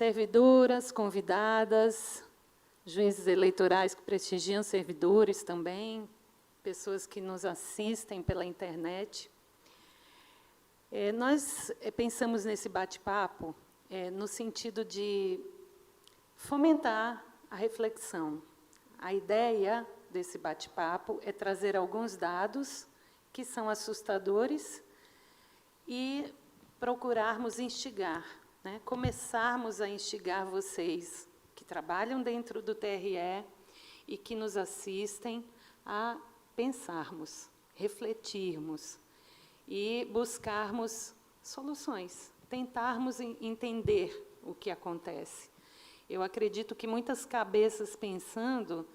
servidoras, convidadas, juízes eleitorais que prestigiam servidores também, pessoas que nos assistem pela internet. Nós pensamos nesse bate-papo no sentido de fomentar a reflexão. A ideia desse bate-papo é trazer alguns dados que são assustadores e procurarmos instigar, né? Começarmos a instigar vocês que trabalham dentro do TRE e que nos assistem a pensarmos, refletirmos e buscarmos soluções, tentarmos entender o que acontece. Eu acredito que muitas cabeças pensando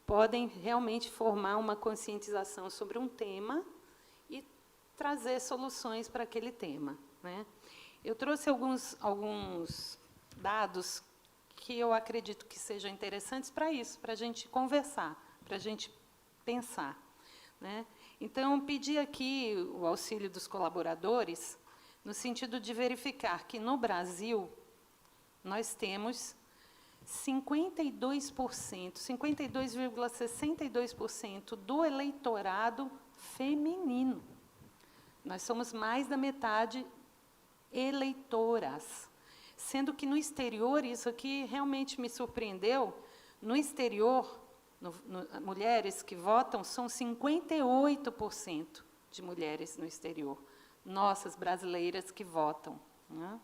podem realmente formar uma conscientização sobre um tema e trazer soluções para aquele tema, né? Eu trouxe alguns dados que eu acredito que sejam interessantes para isso, para a gente conversar, para a gente pensar, né? Então, pedi aqui o auxílio dos colaboradores, no sentido de verificar que, no Brasil, nós temos 52%, 52,62% do eleitorado feminino. Nós somos mais da metade eleitoras, sendo que, no exterior, isso aqui realmente me surpreendeu, no exterior, mulheres que votam são 58% de mulheres no exterior, nossas brasileiras que votam, né?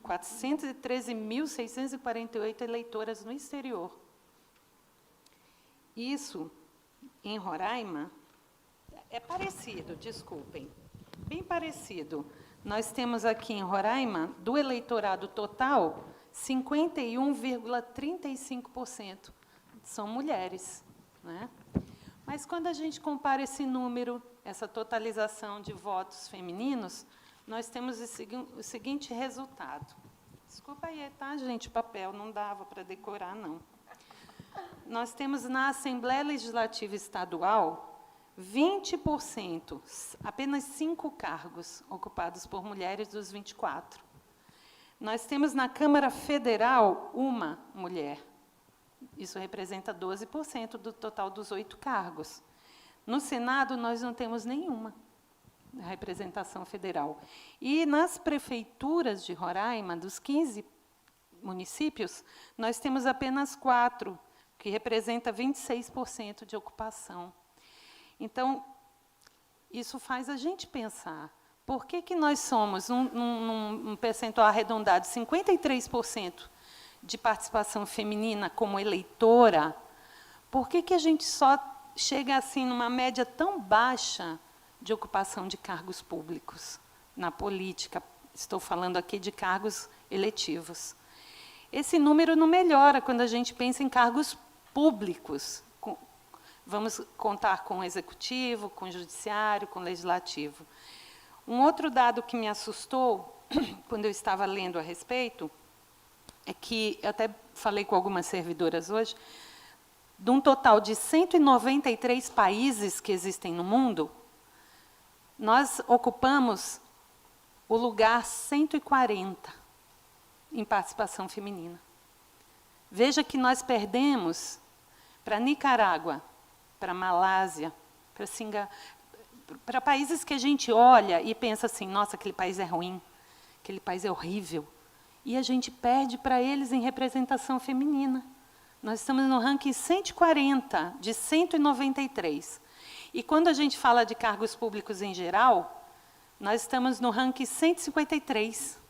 413.648 eleitoras no exterior. Isso, em Roraima, é parecido, desculpem, bem parecido. Nós temos aqui em Roraima, do eleitorado total, 51,35% são mulheres, né? Mas, quando a gente compara esse número, essa totalização de votos femininos, nós temos o seguinte resultado. Desculpa aí, tá, gente? Papel não dava para decorar, não. Nós temos, na Assembleia Legislativa Estadual, 20%, apenas 5 cargos ocupados por mulheres dos 24. Nós temos, na Câmara Federal, 1 mulher. Isso representa 12% do total dos 8 cargos. No Senado, nós não temos nenhuma representação federal. E, nas prefeituras de Roraima, dos 15 municípios, nós temos apenas 4, que representa 26% de ocupação. Então, isso faz a gente pensar. Por que nós somos, num percentual arredondado, 53% de participação feminina como eleitora? Por que a gente só chega assim numa média tão baixa de ocupação de cargos públicos na política? Estou falando aqui de cargos eletivos. Esse número não melhora quando a gente pensa em cargos públicos. Vamos contar com o executivo, com o judiciário, com o legislativo. Um outro dado que me assustou, quando eu estava lendo a respeito, é que, eu até falei com algumas servidoras hoje, de um total de 193 países que existem no mundo, nós ocupamos o lugar 140 em participação feminina. Veja que nós perdemos para Nicarágua, para Malásia, para Singapura, para países que a gente olha e pensa assim, nossa, aquele país é ruim, aquele país é horrível, e a gente perde para eles em representação feminina. Nós estamos no ranking 140 de 193. E, quando a gente fala de cargos públicos em geral, nós estamos no ranking 153.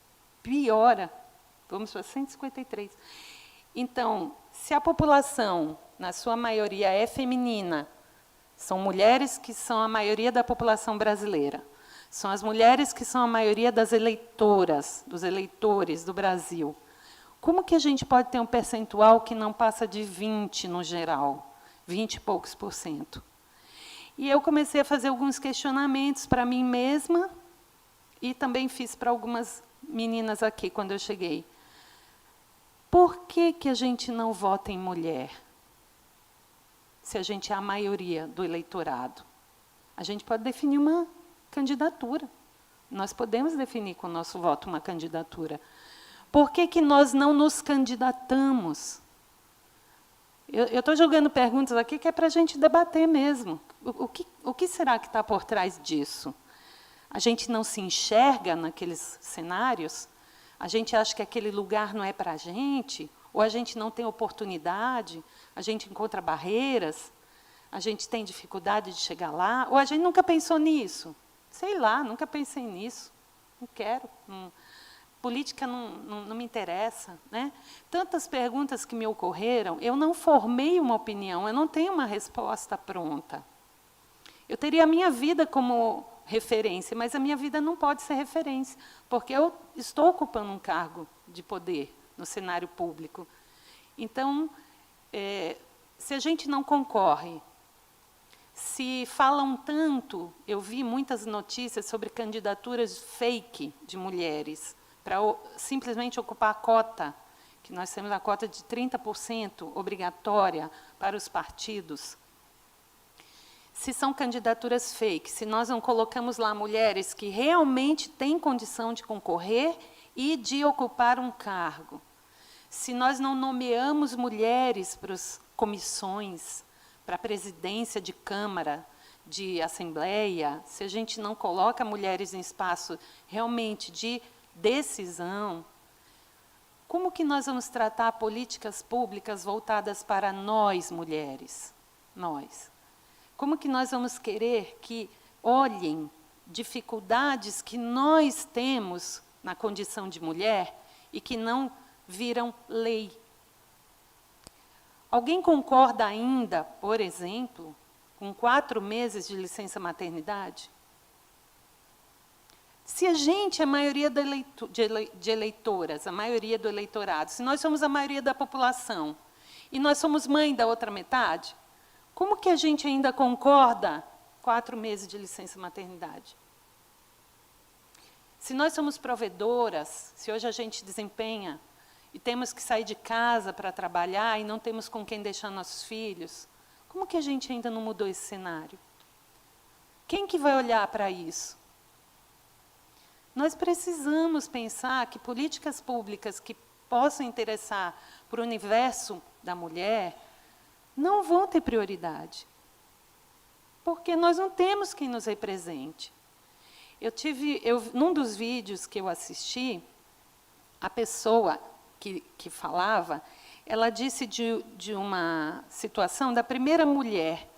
Piora. Vamos para 153. Então, se a população, na sua maioria, é feminina, são mulheres que são a maioria da população brasileira, são as mulheres que são a maioria das eleitoras, dos eleitores do Brasil, como que a gente pode ter um percentual que não passa de 20 no geral, 20 e poucos %? E eu comecei a fazer alguns questionamentos para mim mesma e também fiz para algumas meninas aqui quando eu cheguei. Por que a gente não vota em mulher, se a gente é a maioria do eleitorado? A gente pode definir uma candidatura. Nós podemos definir com o nosso voto uma candidatura. Por que nós não nos candidatamos? Eu estou jogando perguntas aqui que é para a gente debater mesmo. O que será que está por trás disso? A gente não se enxerga naqueles cenários? A gente acha que aquele lugar não é para a gente? Ou a gente não tem oportunidade? A gente encontra barreiras? A gente tem dificuldade de chegar lá? Ou a gente nunca pensou nisso? Sei lá, nunca pensei nisso. Não quero. Política não me interessa, né? Tantas perguntas que me ocorreram, eu não formei uma opinião, eu não tenho uma resposta pronta. Eu teria a minha vida como referência, mas a minha vida não pode ser referência, porque eu estou ocupando um cargo de poder no cenário público. Então, se a gente não concorre, se falam tanto, eu vi muitas notícias sobre candidaturas fake de mulheres, para simplesmente ocupar a cota, que nós temos a cota de 30% obrigatória para os partidos. Se são candidaturas fake, se nós não colocamos lá mulheres que realmente têm condição de concorrer e de ocupar um cargo, se nós não nomeamos mulheres para as comissões, para a presidência de Câmara, de Assembleia, se a gente não coloca mulheres em espaço realmente de decisão, como que nós vamos tratar políticas públicas voltadas para nós, mulheres? Nós. Como que nós vamos querer que olhem dificuldades que nós temos na condição de mulher e que não viram lei? Alguém concorda ainda, por exemplo, com 4 meses de licença maternidade? Se a gente é a maioria de eleitoras, a maioria do eleitorado, se nós somos a maioria da população, e nós somos mãe da outra metade, como que a gente ainda concorda 4 meses de licença maternidade? Se nós somos provedoras, se hoje a gente desempenha e temos que sair de casa para trabalhar e não temos com quem deixar nossos filhos, como que a gente ainda não mudou esse cenário? Quem que vai olhar para isso? Nós precisamos pensar que políticas públicas que possam interessar para o universo da mulher não vão ter prioridade, porque nós não temos quem nos represente. Num dos vídeos que eu assisti, a pessoa que falava, ela disse de uma situação da primeira mulher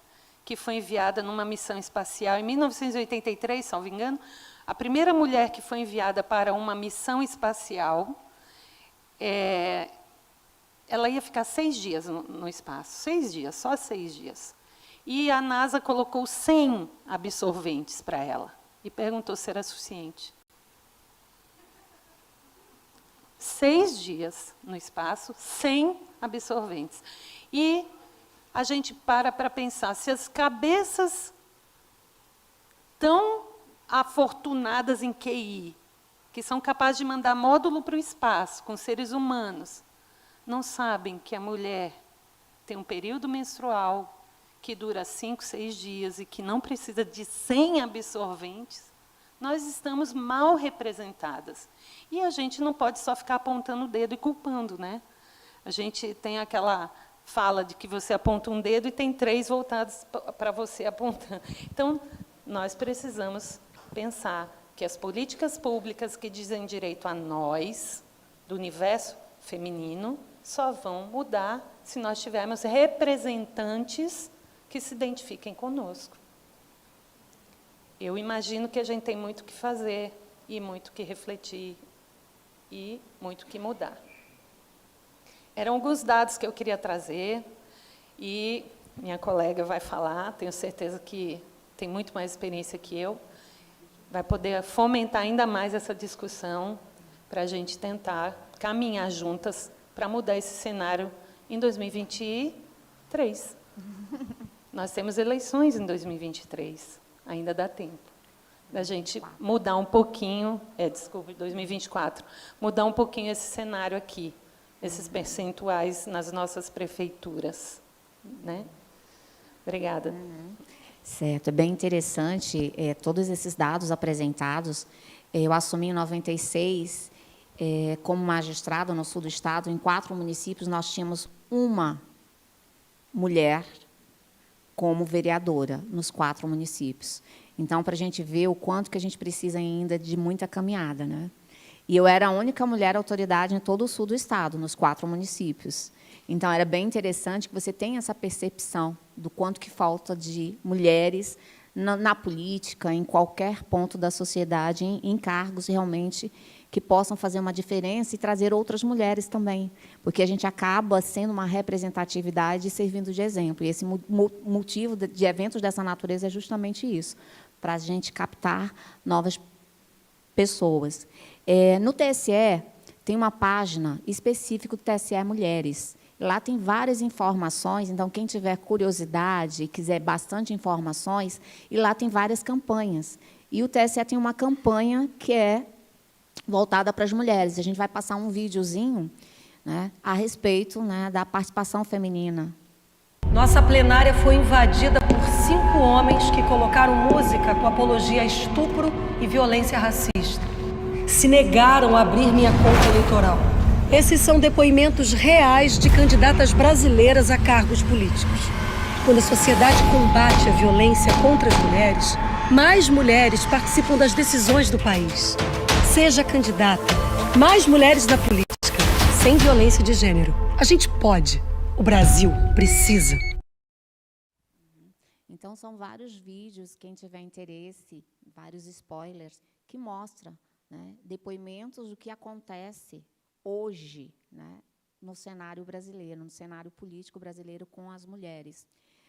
que foi enviada numa missão espacial em 1983, salvo engano. A primeira mulher que foi enviada para uma missão espacial, ela ia ficar 6 dias no espaço, 6 dias, só 6 dias. E a NASA colocou 100 absorventes para ela e perguntou se era suficiente. 6 dias no espaço, 100 absorventes. E a gente para pensar, se as cabeças tão afortunadas em QI, que são capazes de mandar módulo para o espaço com seres humanos, não sabem que a mulher tem um período menstrual que dura 5, 6 dias e que não precisa de 100 absorventes, nós estamos mal representadas. E a gente não pode só ficar apontando o dedo e culpando, né? A gente tem aquela fala de que você aponta um dedo e tem 3 voltados para você apontando. Então, nós precisamos pensar que as políticas públicas que dizem direito a nós, do universo feminino, só vão mudar se nós tivermos representantes que se identifiquem conosco. Eu imagino que a gente tem muito que fazer, e muito que refletir, e muito que mudar. Eram alguns dados que eu queria trazer, e minha colega vai falar, tenho certeza que tem muito mais experiência que eu, vai poder fomentar ainda mais essa discussão para a gente tentar caminhar juntas para mudar esse cenário em 2023. Nós temos eleições em 2023, ainda dá tempo da gente mudar um pouquinho, 2024, mudar um pouquinho esse cenário aqui, esses percentuais nas nossas prefeituras, né? Obrigada. Certo, é bem interessante todos esses dados apresentados. Eu assumi em 96, como magistrada no sul do estado, em 4 municípios, nós tínhamos uma mulher como vereadora nos 4 municípios. Então, para a gente ver o quanto que a gente precisa ainda de muita caminhada, né? E eu era a única mulher autoridade em todo o sul do estado, nos 4 municípios. Então, era bem interessante que você tenha essa percepção do quanto que falta de mulheres na política, em qualquer ponto da sociedade, em cargos realmente que possam fazer uma diferença e trazer outras mulheres também, porque a gente acaba sendo uma representatividade e servindo de exemplo. E esse motivo de eventos dessa natureza é justamente isso, para a gente captar novas pessoas. No TSE, tem uma página específica do TSE Mulheres. Lá tem várias informações, então, quem tiver curiosidade e quiser bastante informações, e lá tem várias campanhas. E o TSE tem uma campanha que é voltada para as mulheres. A gente vai passar um videozinho, né, a respeito, né, da participação feminina. Nossa plenária foi invadida por 5 homens que colocaram música com apologia a estupro e violência racista. Se negaram a abrir minha conta eleitoral. Esses são depoimentos reais de candidatas brasileiras a cargos políticos. Quando a sociedade combate a violência contra as mulheres, mais mulheres participam das decisões do país. Seja candidata. Mais mulheres na política, sem violência de gênero. A gente pode. O Brasil precisa. Então, são vários vídeos, quem tiver interesse, vários spoilers, que mostram, né, depoimentos do que acontece hoje, né, no cenário brasileiro, no cenário político brasileiro com as mulheres.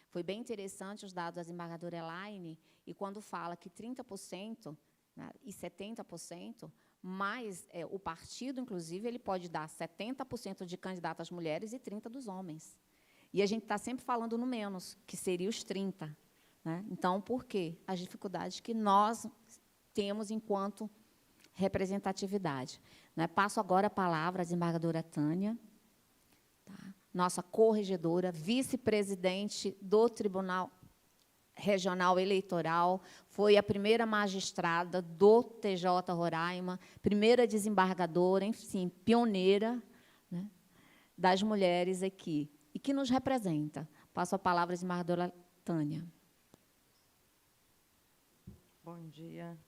Foi bem interessante os dados da desembargadora Elaine, e quando fala que 30%, né, e 70%, mas o partido, inclusive, ele pode dar 70% de candidatas mulheres e 30% dos homens. E a gente está sempre falando no menos, que seria os 30%. Né? Então, por quê? As dificuldades que nós temos enquanto representatividade. Né? Passo agora a palavra à desembargadora Tânia, tá? Nossa corregedora, vice-presidente do Tribunal Regional Eleitoral, foi a primeira magistrada do TJ Roraima, primeira desembargadora, enfim, pioneira, né, das mulheres aqui, e que nos representa. Passo a palavra à desembargadora Tânia. Bom dia.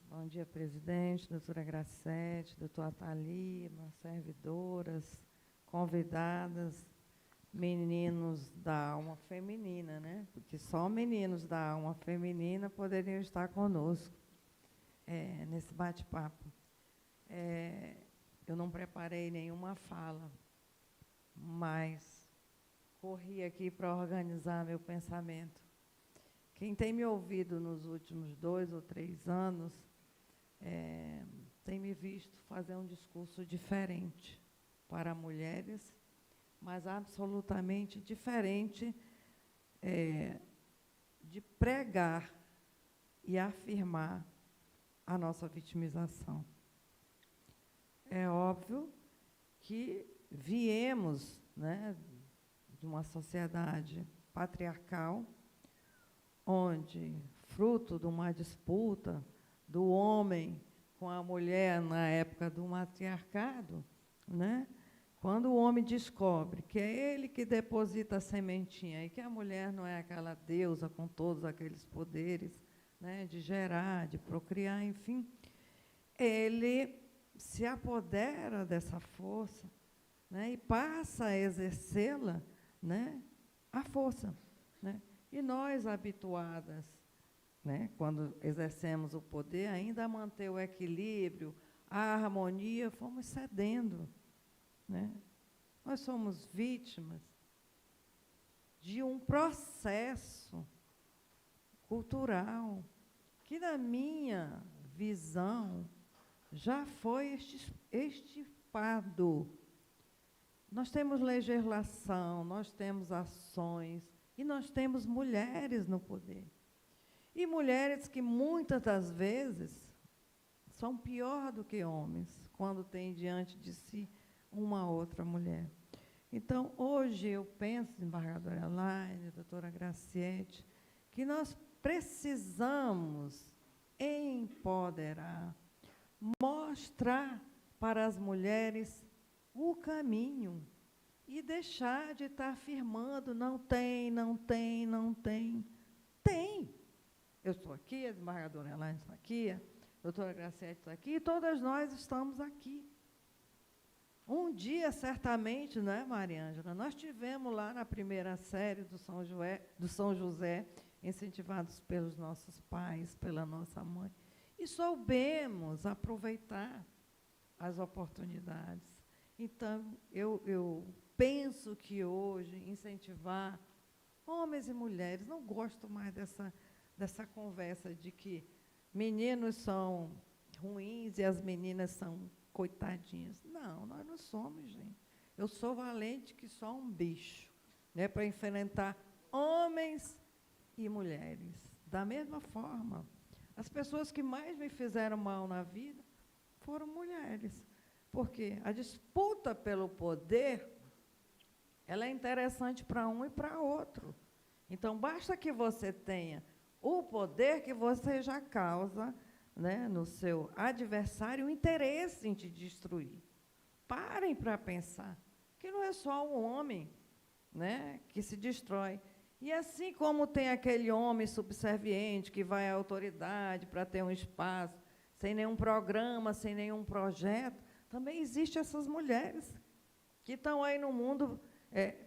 Bom dia, presidente, doutora Gracete, doutora Thalia, servidoras, convidadas, meninos da alma feminina, né? Porque só meninos da alma feminina poderiam estar conosco nesse bate-papo. Eu não preparei nenhuma fala, mas corri aqui para organizar meu pensamento. Quem tem me ouvido nos últimos 2 ou 3 anos tem me visto fazer um discurso diferente para mulheres, mas absolutamente diferente de pregar e afirmar a nossa vitimização. É óbvio que viemos, né, de uma sociedade patriarcal, onde, fruto de uma disputa do homem com a mulher na época do matriarcado, né, quando o homem descobre que é ele que deposita a sementinha e que a mulher não é aquela deusa com todos aqueles poderes, né, de gerar, de procriar, enfim, ele se apodera dessa força, né, e passa a exercê-la, né, à força. Né? E nós, habituadas, né, quando exercemos o poder, ainda a manter o equilíbrio, a harmonia, fomos cedendo. Né? Nós somos vítimas de um processo cultural que, na minha visão, já foi extirpado. Nós temos legislação, nós temos ações, e nós temos mulheres no poder. E mulheres que, muitas das vezes, são pior do que homens, quando têm diante de si uma outra mulher. Então, hoje, eu penso, desembargadora Elaine, doutora Graciete, que nós precisamos empoderar mostrar para as mulheres o caminho e deixar de estar afirmando, não tem, não tem, não tem. Tem. Eu estou aqui, a desembargadora Elaine está aqui, a doutora Graciete está aqui, e todas nós estamos aqui. Um dia, certamente, não é, Maria Ângela? Nós tivemos lá na primeira série do São José, incentivados pelos nossos pais, pela nossa mãe, e soubemos aproveitar as oportunidades. Então, eu penso que hoje incentivar homens e mulheres, não gosto mais dessa conversa de que meninos são ruins e as meninas são coitadinhas. Não, nós não somos, gente. Eu sou valente que só um bicho, né, para enfrentar homens e mulheres. Da mesma forma, as pessoas que mais me fizeram mal na vida foram mulheres. Porque a disputa pelo poder, ela é interessante para um e para outro. Então, basta que você tenha o poder que você já causa, né, no seu adversário o interesse em te destruir. Parem para pensar que não é só o homem, né, que se destrói. E assim como tem aquele homem subserviente que vai à autoridade para ter um espaço, sem nenhum programa, sem nenhum projeto, também existem essas mulheres que estão aí no mundo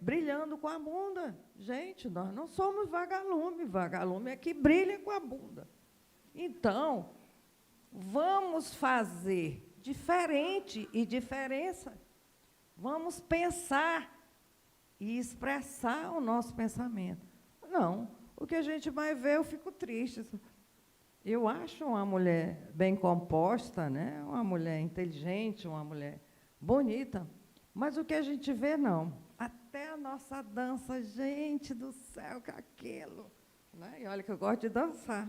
brilhando com a bunda. Gente, nós não somos vagalume, vagalume é que brilha com a bunda. Então, vamos fazer diferente e diferença. Vamos pensar e expressar o nosso pensamento. Não, o que a gente vai ver, eu fico triste. Eu acho uma mulher bem composta, né? Uma mulher inteligente, uma mulher bonita, mas o que a gente vê, não. Até a nossa dança, gente do céu, que aquilo. Né? E olha que eu gosto de dançar.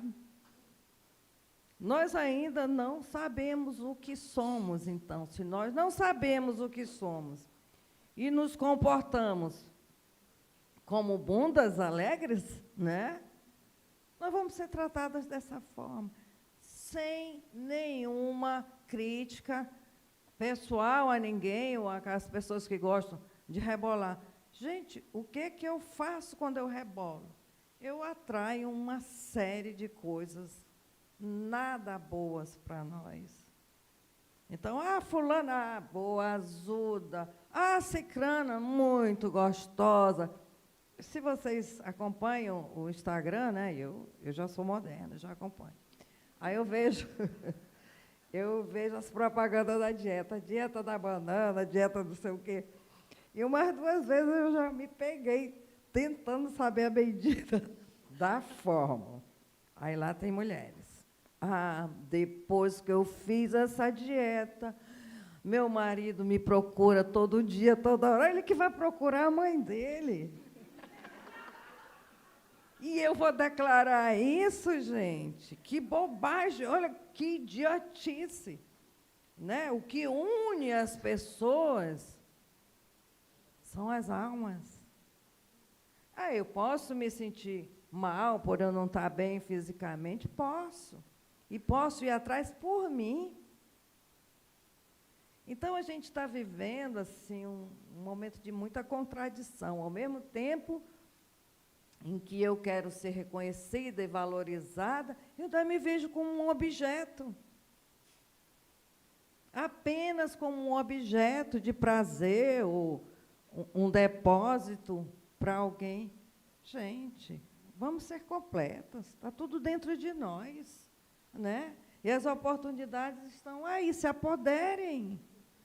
Nós ainda não sabemos o que somos, então. Se nós não sabemos o que somos e nos comportamos como bundas alegres, né? Nós vamos ser tratadas dessa forma, sem nenhuma crítica pessoal a ninguém, ou às pessoas que gostam de rebolar. Gente, o que eu faço quando eu rebolo? Eu atraio uma série de coisas nada boas para nós. Então, fulana, boa, azuda, cicrana, muito gostosa. Se vocês acompanham o Instagram, né, eu já sou moderna, já acompanho. Aí eu vejo as propagandas da dieta, dieta da banana, dieta não sei o quê. E umas 2 vezes eu já me peguei tentando saber a medida da fórmula. Aí lá tem mulheres. Depois que eu fiz essa dieta, meu marido me procura todo dia, toda hora. Ele que vai procurar a mãe dele. E eu vou declarar isso, gente? Que bobagem, olha, que idiotice. Né? O que une as pessoas são as almas. Eu posso me sentir mal por eu não estar bem fisicamente? Posso. E posso ir atrás por mim. Então, a gente está vivendo assim, um momento de muita contradição. Ao mesmo tempo em que eu quero ser reconhecida e valorizada, eu ainda me vejo como um objeto. Apenas como um objeto de prazer ou um depósito para alguém. Gente, vamos ser completas. Está tudo dentro de nós. Né? E as oportunidades estão aí, se apoderem.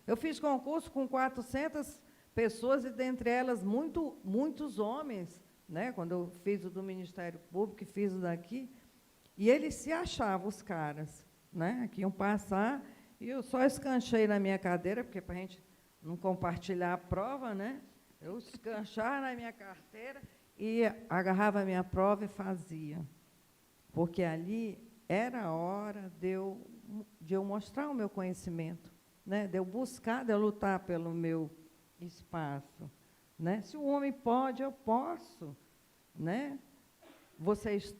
Eu fiz concurso com 400 pessoas, e dentre elas muitos homens, né? Quando eu fiz o do Ministério Público e fiz o daqui, e eles se achavam, os caras, né? Que iam passar, e eu só escanchei na minha cadeira, porque para a gente não compartilhar a prova, né? Eu escanchava na minha carteira e agarrava a minha prova e fazia. Porque ali era a hora de eu mostrar o meu conhecimento, né? De eu buscar, de eu lutar pelo meu espaço. Né? Se o homem pode, eu posso. Né? Vocês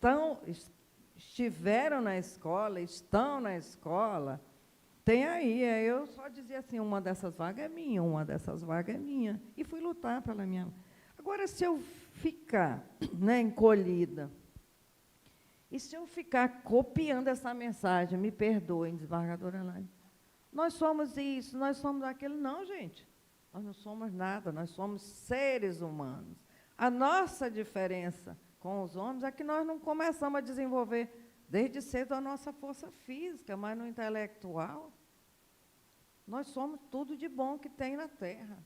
estiveram na escola, estão na escola, Tem aí, eu só dizia assim, uma dessas vagas é minha, uma dessas vagas é minha. E fui lutar pela minha. Agora, se eu ficar, né, encolhida, e se eu ficar copiando essa mensagem, me perdoem, desembargadora Elaine, nós somos isso, nós somos aquilo. Não, gente, nós não somos nada, nós somos seres humanos. A nossa diferença com os homens é que nós não começamos a desenvolver desde cedo a nossa força física, mas no intelectual, nós somos tudo de bom que tem na Terra.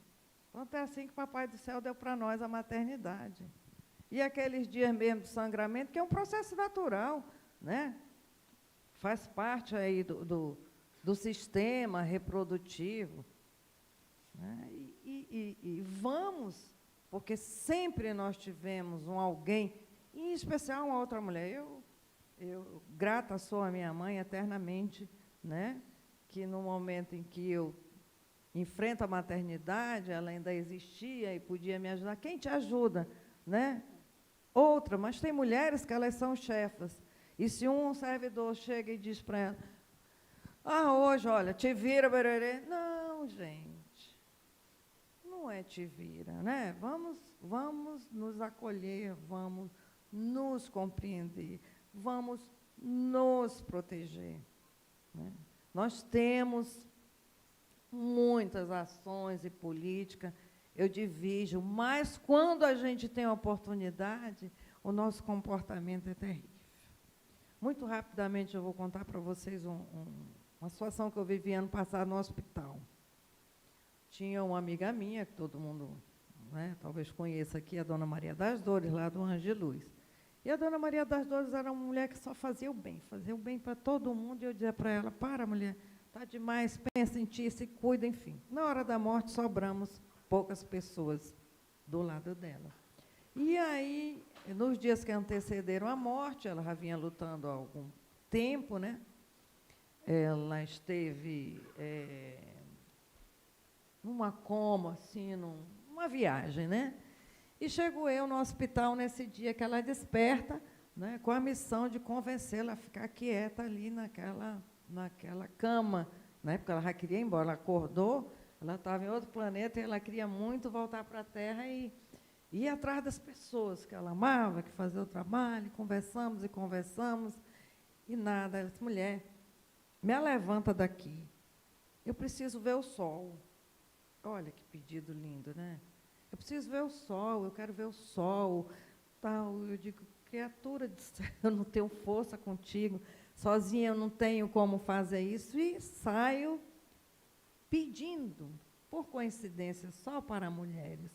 Então, é assim que o Papai do Céu deu para nós a maternidade. E aqueles dias mesmo de sangramento, que é um processo natural, né? Faz parte aí do sistema reprodutivo. Né? E vamos, porque sempre nós tivemos alguém, em especial uma outra mulher. Eu grata sou a minha mãe eternamente, né? Que no momento em que eu enfrento a maternidade, ela ainda existia e podia me ajudar. Quem te ajuda? Né? Outra, mas tem mulheres que elas são chefas. E se um servidor chega e diz para ela, hoje, olha, te vira, bererê. Não, gente, não é te vira, né? Vamos nos acolher, vamos nos compreender, vamos nos proteger. Né? Nós temos muitas ações e política, eu divido, mas quando a gente tem a oportunidade, o nosso comportamento é terrível. Muito rapidamente eu vou contar para vocês uma situação que eu vivi ano passado no hospital. Tinha uma amiga minha, que todo mundo, né, talvez conheça aqui, a Dona Maria das Dores, lá do Anjo de Luz. E a Dona Maria das Dores era uma mulher que só fazia o bem para todo mundo, e eu dizia para ela, para, mulher, está demais, pensa em ti, se cuida, enfim. Na hora da morte, sobramos poucas pessoas do lado dela. E aí, nos dias que antecederam a morte, ela já vinha lutando há algum tempo, né? Ela esteve numa coma, assim, numa viagem, né? E chego eu no hospital nesse dia que ela desperta, né, com a missão de convencê-la a ficar quieta ali naquela cama, né, porque ela já queria ir embora. Ela acordou, ela estava em outro planeta e ela queria muito voltar para a Terra e ir atrás das pessoas que ela amava, que fazia o trabalho, e conversamos, e nada. Ela disse, mulher, me levanta daqui, eu preciso ver o sol. Olha que pedido lindo, né? Eu preciso ver o sol, eu quero ver o sol. Tal. Eu digo, criatura do céu, eu não tenho força contigo, sozinha eu não tenho como fazer isso. E saio pedindo, por coincidência, só para mulheres.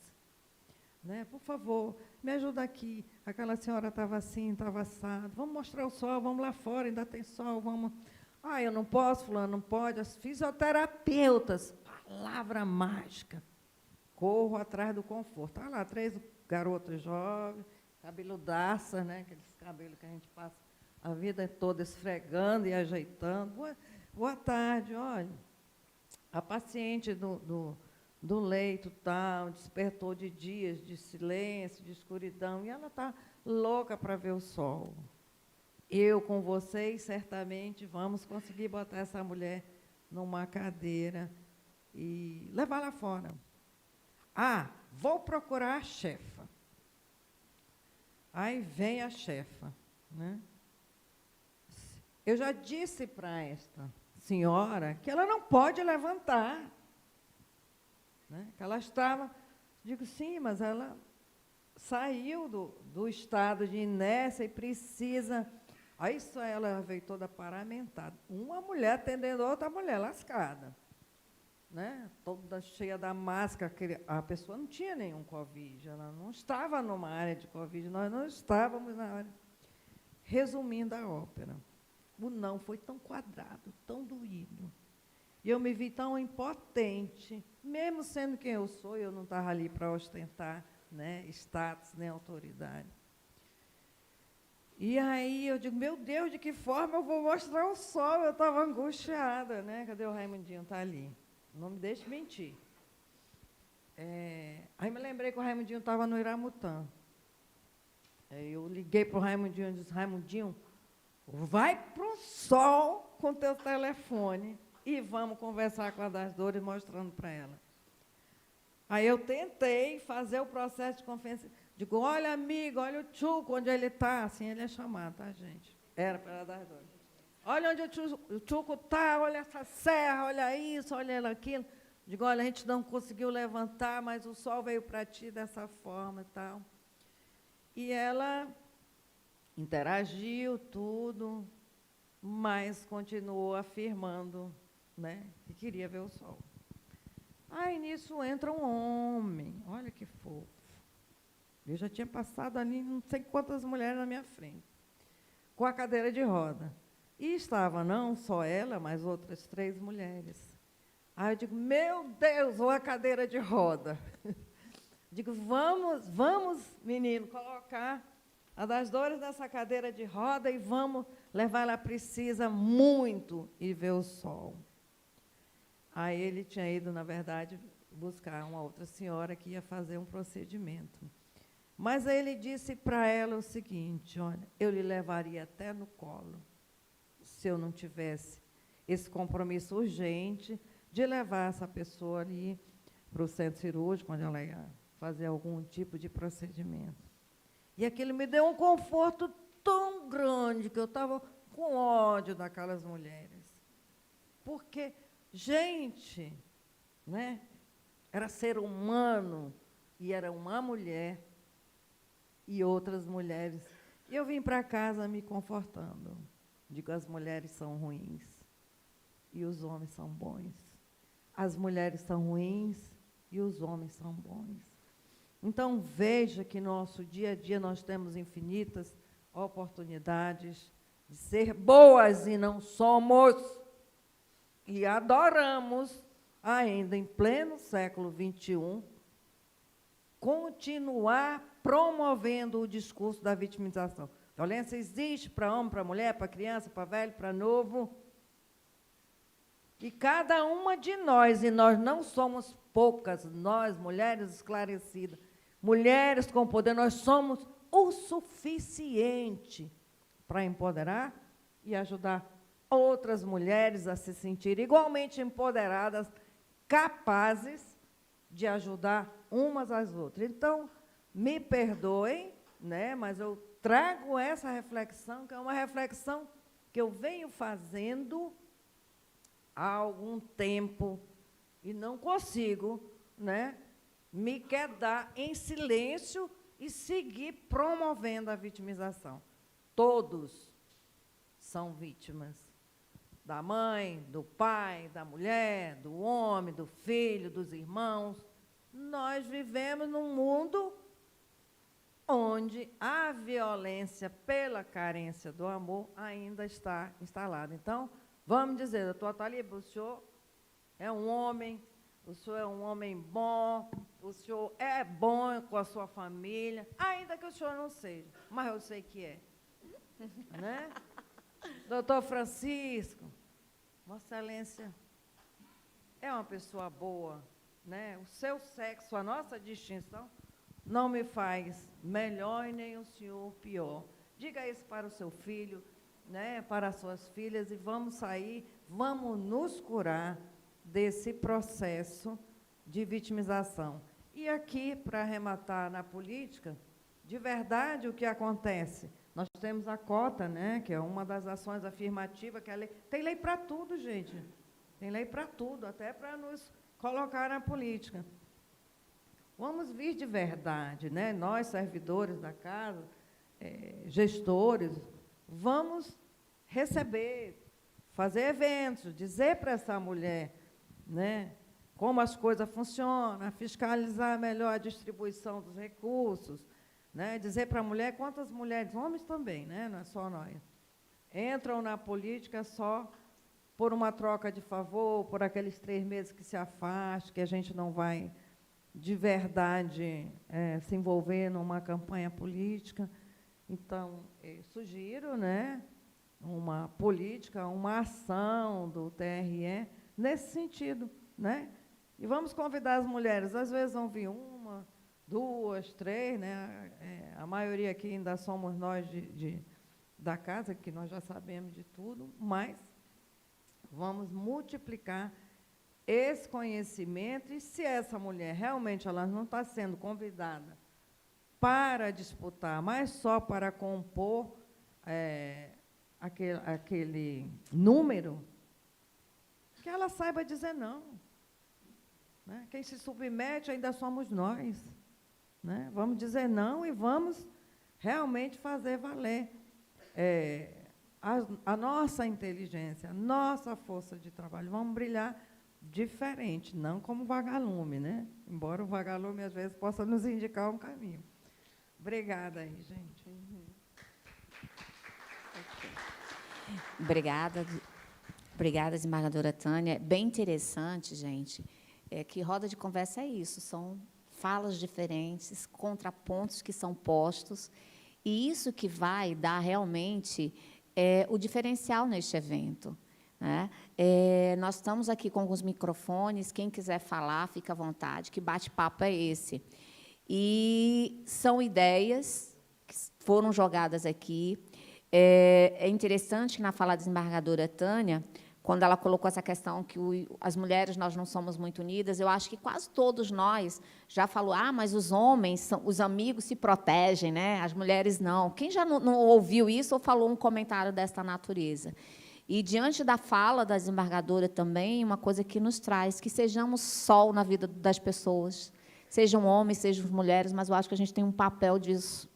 Né? Por favor, me ajuda aqui. Aquela senhora estava assim, estava assado. Vamos mostrar o sol, vamos lá fora, ainda tem sol, vamos. Eu não posso, fulano, não pode. As fisioterapeutas, palavra mágica. Corro atrás do conforto. Olha lá, 3 garotas jovens, cabeludaça, né? Aqueles cabelos que a gente passa a vida toda esfregando e ajeitando. Boa tarde, olha. A paciente do leito tal, despertou de dias de silêncio, de escuridão, e ela está louca para ver o sol. Eu, com vocês, certamente vamos conseguir botar essa mulher numa cadeira e levar lá fora. Vou procurar a chefa. Aí vem a chefa. Né? Eu já disse para esta senhora que ela não pode levantar. Né? Que ela estava... Digo, sim, mas ela saiu do estado de inércia e precisa... Aí só ela veio toda paramentada. Uma mulher atendendo outra mulher lascada. Né? Toda cheia da máscara, a pessoa não tinha nenhum Covid, ela não estava numa área de Covid, nós não estávamos na área. Resumindo a ópera, o não foi tão quadrado, tão doído, e eu me vi tão impotente, mesmo sendo quem eu sou, eu não estava ali para ostentar, né, status, nem autoridade. E aí eu digo, meu Deus, de que forma eu vou mostrar o sol? Eu estava angustiada, né? Cadê o Raimundinho? Está ali. Não me deixe mentir. Aí me lembrei que o Raimundinho estava no Iramutã. Eu liguei para o Raimundinho e disse, Raimundinho, vai para o sol com o teu telefone e vamos conversar com a das dores, mostrando para ela. Aí eu tentei fazer o processo de confiança. Digo, olha, amigo, olha o Tchuco, onde ele está. Assim ele é chamado, tá, gente? Era para ela das dores. Olha onde o Tchuco está, olha essa serra, olha isso, olha aquilo. Digo, olha, a gente não conseguiu levantar, mas o sol veio para ti dessa forma e tal. E ela interagiu, tudo, mas continuou afirmando, né, que queria ver o sol. Aí, nisso, entra um homem, olha que fofo. Eu já tinha passado ali não sei quantas mulheres na minha frente, com a cadeira de roda. E estava não só ela, mas outras 3 mulheres. Aí eu digo, meu Deus, ou a cadeira de roda. Digo, vamos, menino, colocar a das dores nessa cadeira de roda e vamos levar, ela precisa muito ir ver o sol. Aí ele tinha ido, na verdade, buscar uma outra senhora que ia fazer um procedimento. Mas aí ele disse para ela o seguinte, olha, eu lhe levaria até no colo, se eu não tivesse esse compromisso urgente de levar essa pessoa ali para o centro cirúrgico, onde ela ia fazer algum tipo de procedimento. E aquilo me deu um conforto tão grande que eu estava com ódio daquelas mulheres. Porque, gente, né, era ser humano, e era uma mulher e outras mulheres. E eu vim para casa me confortando. Digo, as mulheres são ruins e os homens são bons. As mulheres são ruins e os homens são bons. Então, veja que no nosso dia a dia nós temos infinitas oportunidades de ser boas e não somos. E adoramos, ainda em pleno século XXI, continuar promovendo o discurso da vitimização. Violência existe para homem, para mulher, para criança, para velho, para novo. E cada uma de nós, e nós não somos poucas, nós, mulheres esclarecidas, mulheres com poder, nós somos o suficiente para empoderar e ajudar outras mulheres a se sentirem igualmente empoderadas, capazes de ajudar umas às outras. Então, me perdoem, né, mas eu trago essa reflexão, que é uma reflexão que eu venho fazendo há algum tempo e não consigo, né, me quedar em silêncio e seguir promovendo a vitimização. Todos são vítimas. Da mãe, do pai, da mulher, do homem, do filho, dos irmãos. Nós vivemos num mundo onde a violência pela carência do amor ainda está instalada. Então, vamos dizer, doutor Talib, o senhor é um homem, o senhor é um homem bom, o senhor é bom com a sua família, ainda que o senhor não seja, mas eu sei que é. Né? Doutor Francisco, Vossa Excelência é uma pessoa boa, né? O seu sexo, a nossa distinção, não me faz melhor e nem o senhor pior. Diga isso para o seu filho, né? Para as suas filhas, e vamos sair, vamos nos curar desse processo de vitimização. E aqui, para arrematar na política, de verdade, o que acontece? Nós temos a cota, né, que é uma das ações afirmativas, que é a lei. Tem lei para tudo, gente. Tem lei para tudo, até para nos colocar na política. Vamos vir de verdade, né? Nós, servidores da casa, gestores, vamos receber, fazer eventos, dizer para essa mulher, né, como as coisas funcionam, fiscalizar melhor a distribuição dos recursos, né, dizer para a mulher quantas mulheres, homens também, né, não é só nós, entram na política só por uma troca de favor, por aqueles 3 meses que se afasta, que a gente não vai de verdade se envolver numa campanha política. Então, sugiro, né, uma política, uma ação do TRE nesse sentido, né? E vamos convidar as mulheres, às vezes vão vir 1, 2, 3, né? A maioria aqui ainda somos nós da casa, que nós já sabemos de tudo, mas vamos multiplicar esse conhecimento, e se essa mulher realmente ela não está sendo convidada para disputar, mas só para compor aquele número, que ela saiba dizer não. Né? Quem se submete ainda somos nós. Né? Vamos dizer não e vamos realmente fazer valer a nossa inteligência, a nossa força de trabalho. Vamos brilhar diferente, não como vagalume, né? Embora o vagalume, às vezes, possa nos indicar um caminho. Obrigada aí, gente. Obrigada, desembargadora Tânia. Bem interessante, gente, que roda de conversa é isso, são falas diferentes, contrapontos que são postos, e isso que vai dar realmente o diferencial neste evento. Né? Nós estamos aqui com alguns microfones, quem quiser falar, fica à vontade, que bate-papo é esse. E são ideias que foram jogadas aqui. É interessante que, na fala da desembargadora Tânia, quando ela colocou essa questão que as mulheres nós não somos muito unidas, eu acho que quase todos nós já falou, mas os homens, os amigos se protegem, né? As mulheres não. Quem já não ouviu isso ou falou um comentário desta natureza? E, diante da fala da desembargadora também, uma coisa que nos traz, que sejamos sol na vida das pessoas, sejam homens, sejam mulheres, mas eu acho que a gente tem um papel disso.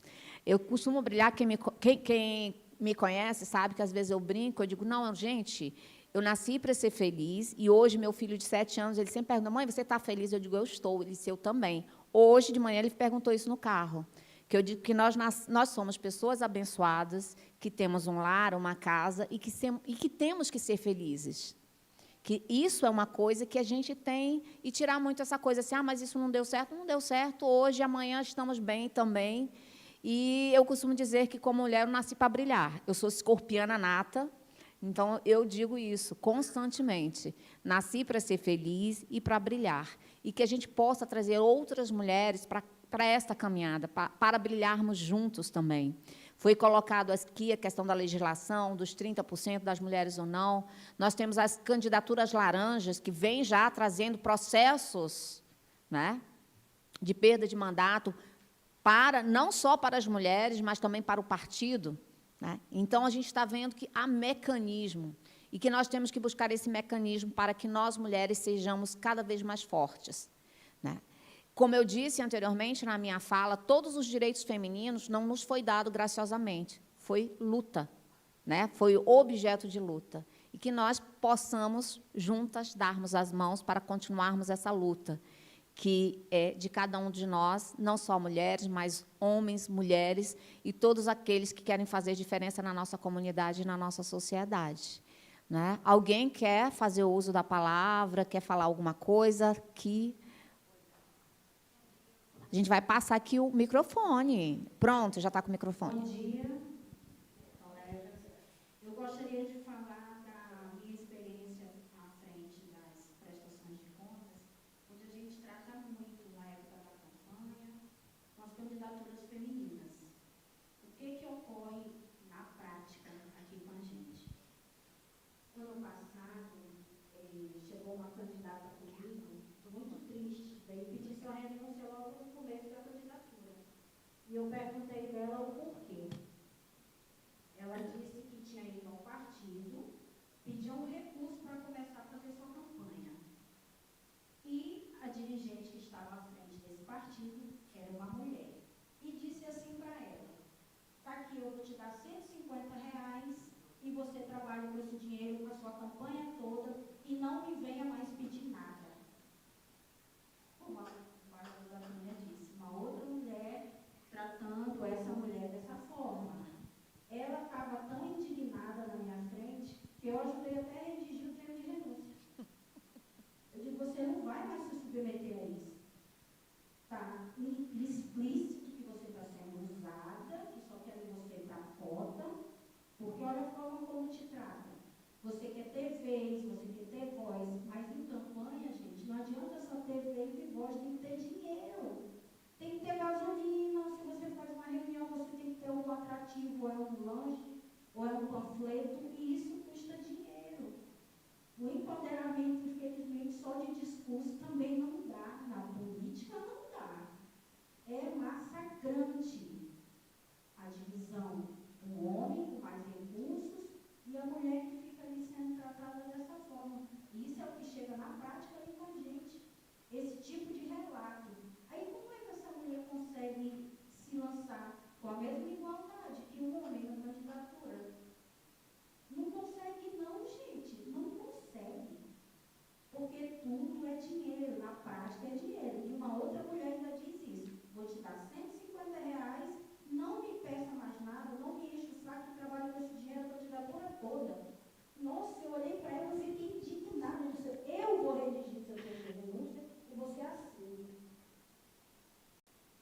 Eu costumo brilhar, quem me conhece sabe que, às vezes, eu brinco, eu digo, não, gente, eu nasci para ser feliz, e hoje, meu filho de 7 anos, ele sempre pergunta, mãe, você está feliz? Eu digo, eu estou. Ele disse, eu também. Hoje, de manhã, ele perguntou isso no carro, que eu digo que nós somos pessoas abençoadas, que temos um lar, uma casa, e que temos que ser felizes. Que isso é uma coisa que a gente tem, e tirar muito essa coisa assim, mas isso não deu certo, hoje, amanhã estamos bem também. E eu costumo dizer que, como mulher, eu nasci para brilhar. Eu sou escorpiana nata, então eu digo isso constantemente. Nasci para ser feliz e para brilhar. E que a gente possa trazer outras mulheres para esta caminhada, para brilharmos juntos também. Foi colocado aqui a questão da legislação, dos 30% das mulheres ou não. Nós temos as candidaturas laranjas, que vêm já trazendo processos, né, de perda de mandato, não só para as mulheres, mas também para o partido. Né? Então, a gente está vendo que há mecanismo, e que nós temos que buscar esse mecanismo para que nós, mulheres, sejamos cada vez mais fortes. Né? Como eu disse anteriormente na minha fala, todos os direitos femininos não nos foi dado graciosamente, foi luta, né? Foi objeto de luta. E que nós possamos, juntas, darmos as mãos para continuarmos essa luta, que é de cada um de nós, não só mulheres, mas homens, mulheres, e todos aqueles que querem fazer diferença na nossa comunidade e na nossa sociedade. Né? Alguém quer fazer o uso da palavra, quer falar alguma coisa que... A gente vai passar aqui o microfone. Pronto, já está com o microfone. Bom dia, colegas. Eu gostaria de falar da minha experiência à frente das prestações de contas, onde a gente trata muito, na época da campanha, com as candidaturas femininas. O que ocorre na prática aqui com a gente? Ano passado, chegou uma candidata comigo, muito triste, veio pedir sua renúncia logo no começo da candidatura. E eu perguntei dela o porquê. Ela disse que tinha ido ao partido, pediu um recurso para começar a fazer sua campanha. E a dirigente que estava à frente desse partido era uma mulher. E disse assim para ela, está aqui, eu vou te dar R$150 e você trabalha com esse dinheiro para a sua campanha toda e não me venha mais pedir nada. Como a desembargadora Tânia disse, uma outra mulher tratando essa mulher dessa forma. Ela estava tão indignada na minha frente que eu ajudei até a redigir o termo de renúncia. Eu digo, você não vai mais se submeter a isso. Está explícito que você está sendo usada, que só querem você para cota, porque olha a forma como te trata. Você quer ter vez, você quer ter voz, mas te dar R$ 150, não me peça mais nada, não me enche o saco, que trabalho com esse dinheiro, eu vou te dar toda. Nossa, eu olhei para ela e fiquei indignada. Eu disse, eu vou redigir seu texto de denúncia e você assina.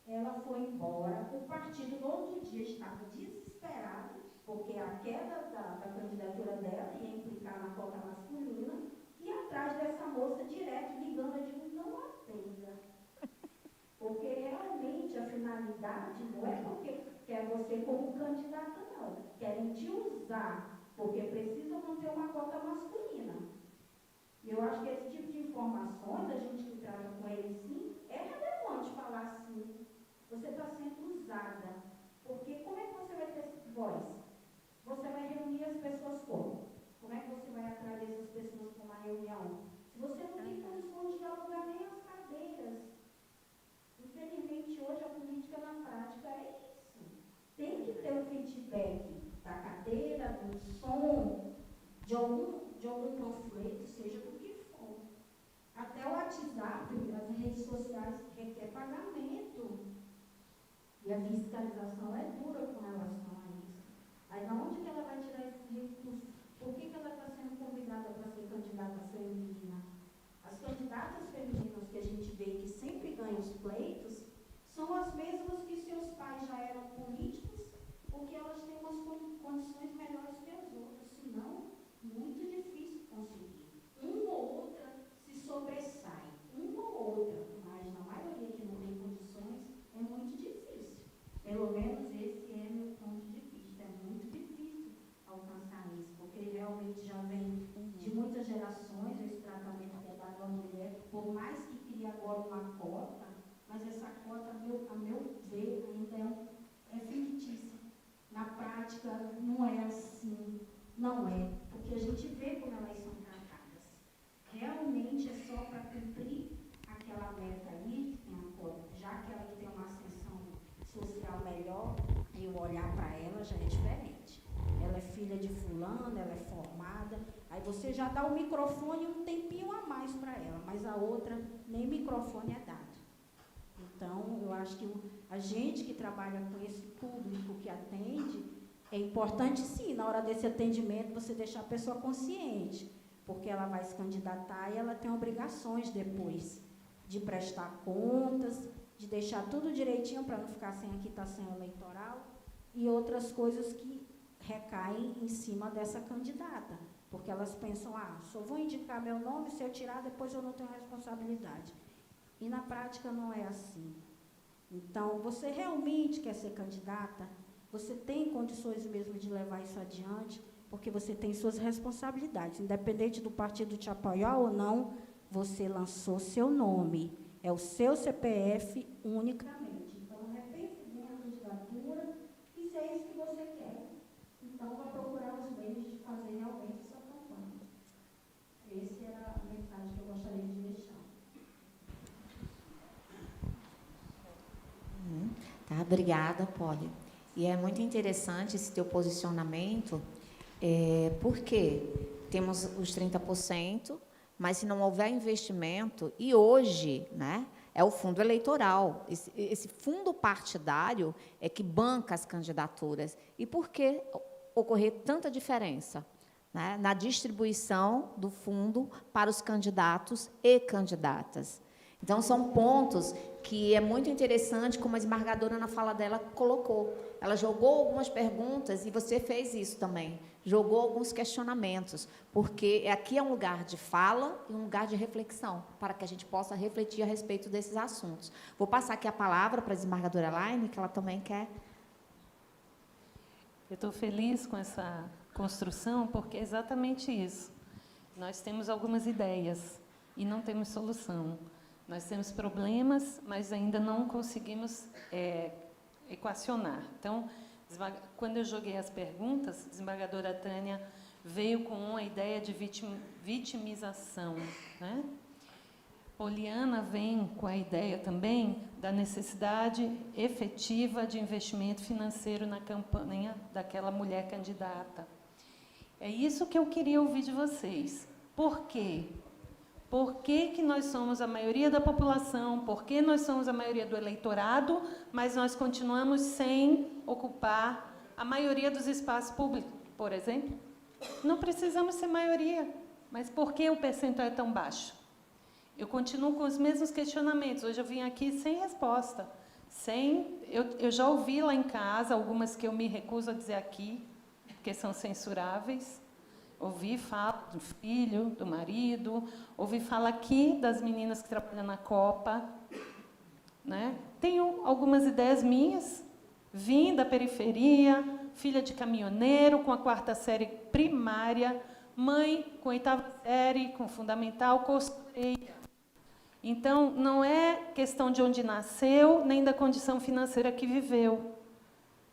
Ela foi embora, o partido no outro dia estava desesperado, porque a queda da candidatura dela ia implicar na cota masculina, e atrás dessa moça direto ligando, eu digo, não atenda. Porque realmente a finalidade não é porque quer você como candidata, não. Querem te usar, porque precisam manter uma cota masculina. E eu acho que esse tipo de informações, a gente que trata com ele sim, é relevante falar assim. Você está sendo usada. Porque como é que você vai ter voz? Você vai reunir as pessoas como? Como é que você vai atrair essas pessoas para uma reunião? Se você não tem condições de dialogar nem as cadeiras. Infelizmente, hoje a política na prática é isso. Tem que ter o feedback da cadeira, do som, de algum panfleto, seja do que for. Até o WhatsApp, as redes sociais requer pagamento. E a fiscalização é dura com relação a isso. Aí, de onde que ela vai tirar esses recursos? Por que ela está sendo convidada para ser candidata feminina? As candidatas femininas que a gente vê que sempre ganham os pleitos são as mesmas que seus pais já eram políticos, porque elas têm umas condições melhores que as outras. Senão, muito difícil conseguir. Uma ou outra se sobressai. Uma ou outra. Mas na maioria que não tem condições, é muito difícil. Pelo menos esse é meu ponto de vista. É muito difícil alcançar isso, porque realmente já vem de muitas gerações esse tratamento que é dado à mulher, por mais que crie agora uma cota, mas essa cota, a meu ver, ainda é fictícia. Na prática, não é assim. Não é, porque a gente vê como elas são tratadas. Realmente é só para cumprir aquela meta ali, que tem a cota, já aquela que tem uma ascensão social melhor, e o olhar para ela já é diferente. Ela é filha de fulano, ela é formada, aí você já dá o microfone um tempinho a mais para ela, mas a outra nem microfone é dado. Então, eu acho que a gente que trabalha com esse público que atende, é importante sim, na hora desse atendimento, você deixar a pessoa consciente, porque ela vai se candidatar e ela tem obrigações depois de prestar contas, de deixar tudo direitinho para não ficar sem a quitação eleitoral e outras coisas que recaem em cima dessa candidata, porque elas pensam, só vou indicar meu nome, se eu tirar, depois eu não tenho responsabilidade. E na prática não é assim. Então, você realmente quer ser candidata? Você tem condições mesmo de levar isso adiante, porque você tem suas responsabilidades. Independente do partido te apoiar ou não, você lançou seu nome. É o seu CPF unicamente. Então, repense bem a candidatura e se é isso que você quer. Então, vai procurar os meios de fazer realmente essa campanha. Essa era a mensagem que eu gostaria de deixar. Tá, obrigada, Polly. E é muito interessante esse teu posicionamento, porque temos os 30%, mas se não houver investimento, e hoje, né, é o fundo eleitoral, esse fundo partidário é que banca as candidaturas. E por que ocorrer tanta diferença, né, na distribuição do fundo para os candidatos e candidatas? Então, são pontos que é muito interessante, como a desembargadora, na fala dela, colocou. Ela jogou algumas perguntas, e você fez isso também, jogou alguns questionamentos, porque aqui é um lugar de fala e um lugar de reflexão, para que a gente possa refletir a respeito desses assuntos. Vou passar aqui a palavra para a desembargadora Elaine, que ela também quer. Eu estou feliz com essa construção, porque é exatamente isso. Nós temos algumas ideias e não temos solução. Nós temos problemas, mas ainda não conseguimos equacionar. Então, quando eu joguei as perguntas, a desembargadora Tânia veio com uma ideia de vitimização, né? Poliana vem com a ideia também da necessidade efetiva de investimento financeiro na campanha daquela mulher candidata. É isso que eu queria ouvir de vocês. Por quê? Por que nós somos a maioria da população? Por que nós somos a maioria do eleitorado, mas nós continuamos sem ocupar a maioria dos espaços públicos, por exemplo? Não precisamos ser maioria, mas por que o percentual é tão baixo? Eu continuo com os mesmos questionamentos. Hoje eu vim aqui sem resposta. Eu já ouvi lá em casa, algumas que eu me recuso a dizer aqui, porque são censuráveis. Ouvi falar do filho, do marido, ouvi falar aqui das meninas que trabalham na Copa. Né? Tenho algumas ideias minhas, vim da periferia, filha de caminhoneiro, com a 4ª série primária, mãe com 8ª série, com fundamental, costureira. Então, não é questão de onde nasceu, nem da condição financeira que viveu,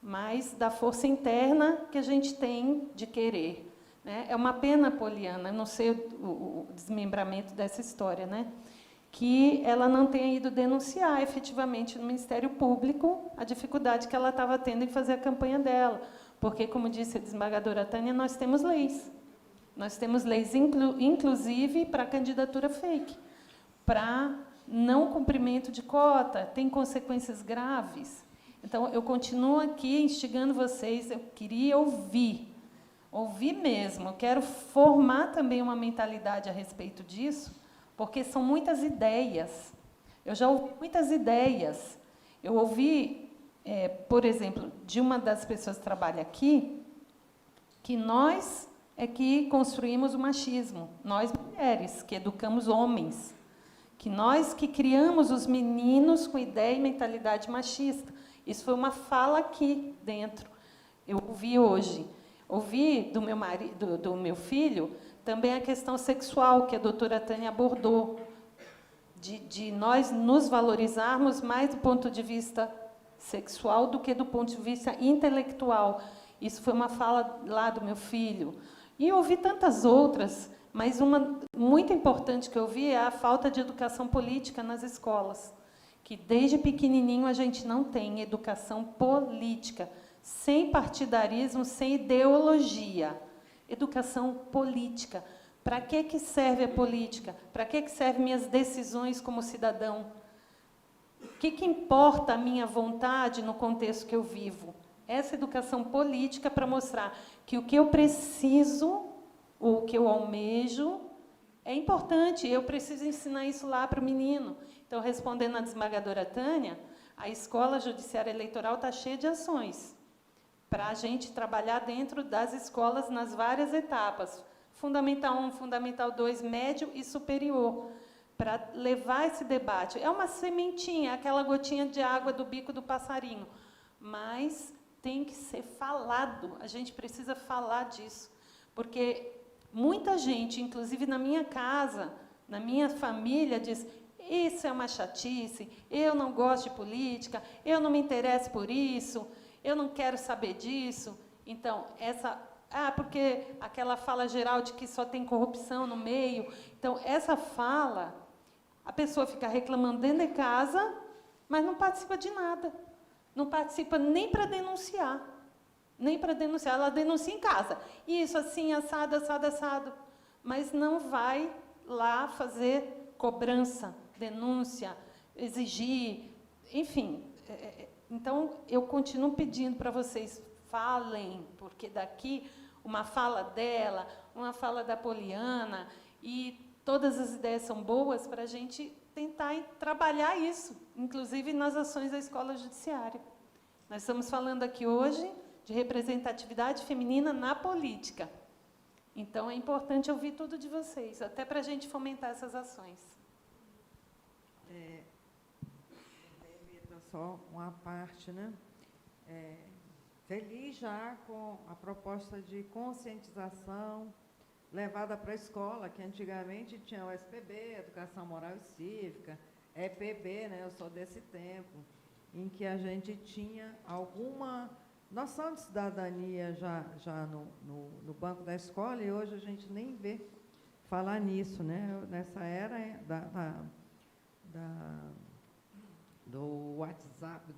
mas da força interna que a gente tem de querer. Né? É uma pena, Poliana, eu não sei o desmembramento dessa história, né? Que ela não tenha ido denunciar efetivamente no Ministério Público a dificuldade que ela estava tendo em fazer a campanha dela. Porque, como disse a desembargadora Tânia, nós temos leis. Nós temos leis, inclusive, para candidatura fake, para não cumprimento de cota, tem consequências graves. Então, eu continuo aqui instigando vocês, eu queria ouvir mesmo, eu quero formar também uma mentalidade a respeito disso, porque são muitas ideias. Eu já ouvi muitas ideias. Eu ouvi, por exemplo, de uma das pessoas que trabalha aqui, que nós é que construímos o machismo, nós mulheres, que educamos homens, que nós que criamos os meninos com ideia e mentalidade machista. Isso foi uma fala aqui dentro. Eu ouvi hoje. Ouvi do meu marido, do meu filho, também a questão sexual, que a doutora Tânia abordou, de nós nos valorizarmos mais do ponto de vista sexual do que do ponto de vista intelectual. Isso foi uma fala lá do meu filho. E eu ouvi tantas outras, mas uma muito importante que eu vi é a falta de educação política nas escolas, que desde pequenininho a gente não tem educação política, sem partidarismo, sem ideologia. Educação política. Para que serve a política? Para que servem minhas decisões como cidadão? O que importa a minha vontade no contexto que eu vivo? Essa educação política para mostrar que o que eu preciso, ou o que eu almejo, é importante. Eu preciso ensinar isso lá para o menino. Então, respondendo à desembargadora Tânia, a Escola Judiciária Eleitoral está cheia de ações para a gente trabalhar dentro das escolas nas várias etapas, Fundamental 1, Fundamental 2, médio e superior, para levar esse debate. É uma sementinha, aquela gotinha de água do bico do passarinho, mas tem que ser falado, a gente precisa falar disso, porque muita gente, inclusive na minha casa, na minha família, diz: isso é uma chatice, eu não gosto de política, eu não me interesso por isso, eu não quero saber disso. Então, porque aquela fala geral de que só tem corrupção no meio. Então, essa fala, a pessoa fica reclamando dentro de casa, mas não participa de nada. Não participa nem para denunciar. Nem para denunciar. Ela denuncia em casa. Isso, assim, assado, assado, assado. Mas não vai lá fazer cobrança, denúncia, exigir, enfim. Então, eu continuo pedindo para vocês, falem, porque daqui uma fala dela, uma fala da Poliana, e todas as ideias são boas para a gente tentar trabalhar isso, inclusive nas ações da Escola Judiciária. Nós estamos falando aqui hoje de representatividade feminina na política. Então, é importante ouvir tudo de vocês, até para a gente fomentar essas ações. Só uma parte, né? Feliz já com a proposta de conscientização levada para a escola, que antigamente tinha o SPB, Educação Moral e Cívica, EPB, né? Eu sou desse tempo, em que a gente tinha alguma noção de cidadania já no banco da escola, e hoje a gente nem vê falar nisso, né? Nessa era do WhatsApp,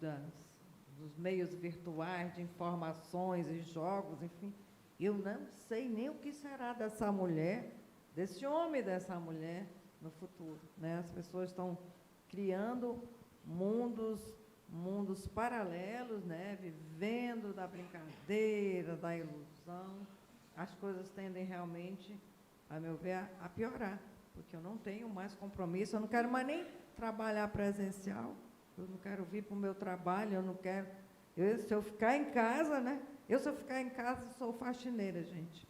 dos meios virtuais de informações e jogos, enfim, eu não sei nem o que será dessa mulher, desse homem dessa mulher, no futuro, né? As pessoas estão criando mundos paralelos, né? Vivendo da brincadeira, da ilusão. As coisas tendem realmente, a meu ver, a piorar, porque eu não tenho mais compromisso, eu não quero mais nem trabalhar presencial, eu não quero vir para o meu trabalho, eu não quero... se eu ficar em casa, né? Se eu ficar em casa, sou faxineira, gente.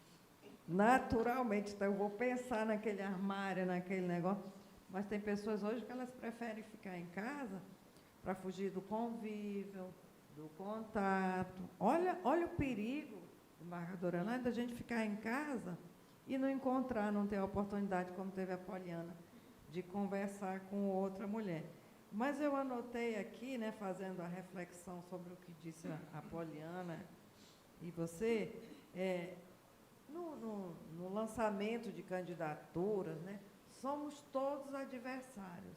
Naturalmente, então eu vou pensar naquele armário, naquele negócio, mas tem pessoas hoje que elas preferem ficar em casa para fugir do convívio, do contato. Olha o perigo, embargadora Elaine, da gente ficar em casa e não encontrar, não ter a oportunidade, como teve a Poliana, de conversar com outra mulher. Mas eu anotei aqui, né, fazendo a reflexão sobre o que disse a Poliana e você, no lançamento de candidaturas, né, somos todos adversários,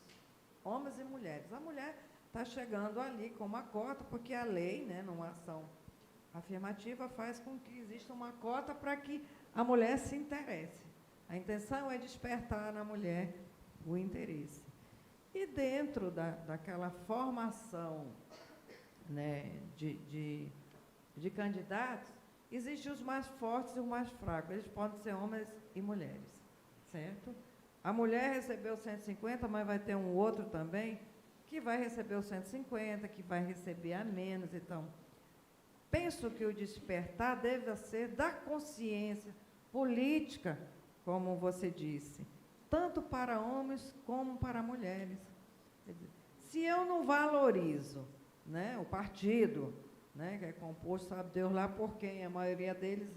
homens e mulheres. A mulher está chegando ali com uma cota, porque a lei, né, numa ação afirmativa, faz com que exista uma cota para que a mulher se interesse. A intenção é despertar na mulher o interesse. E dentro daquela formação, né, de candidatos, existem os mais fortes e os mais fracos. Eles podem ser homens e mulheres, certo? A mulher recebeu 150, mas vai ter um outro também que vai receber os 150, que vai receber a menos. Então, penso que o despertar deve ser da consciência política, como você disse, tanto para homens como para mulheres. Quer dizer, se eu não valorizo, né, o partido, né, que é composto, sabe Deus lá por quem, a maioria deles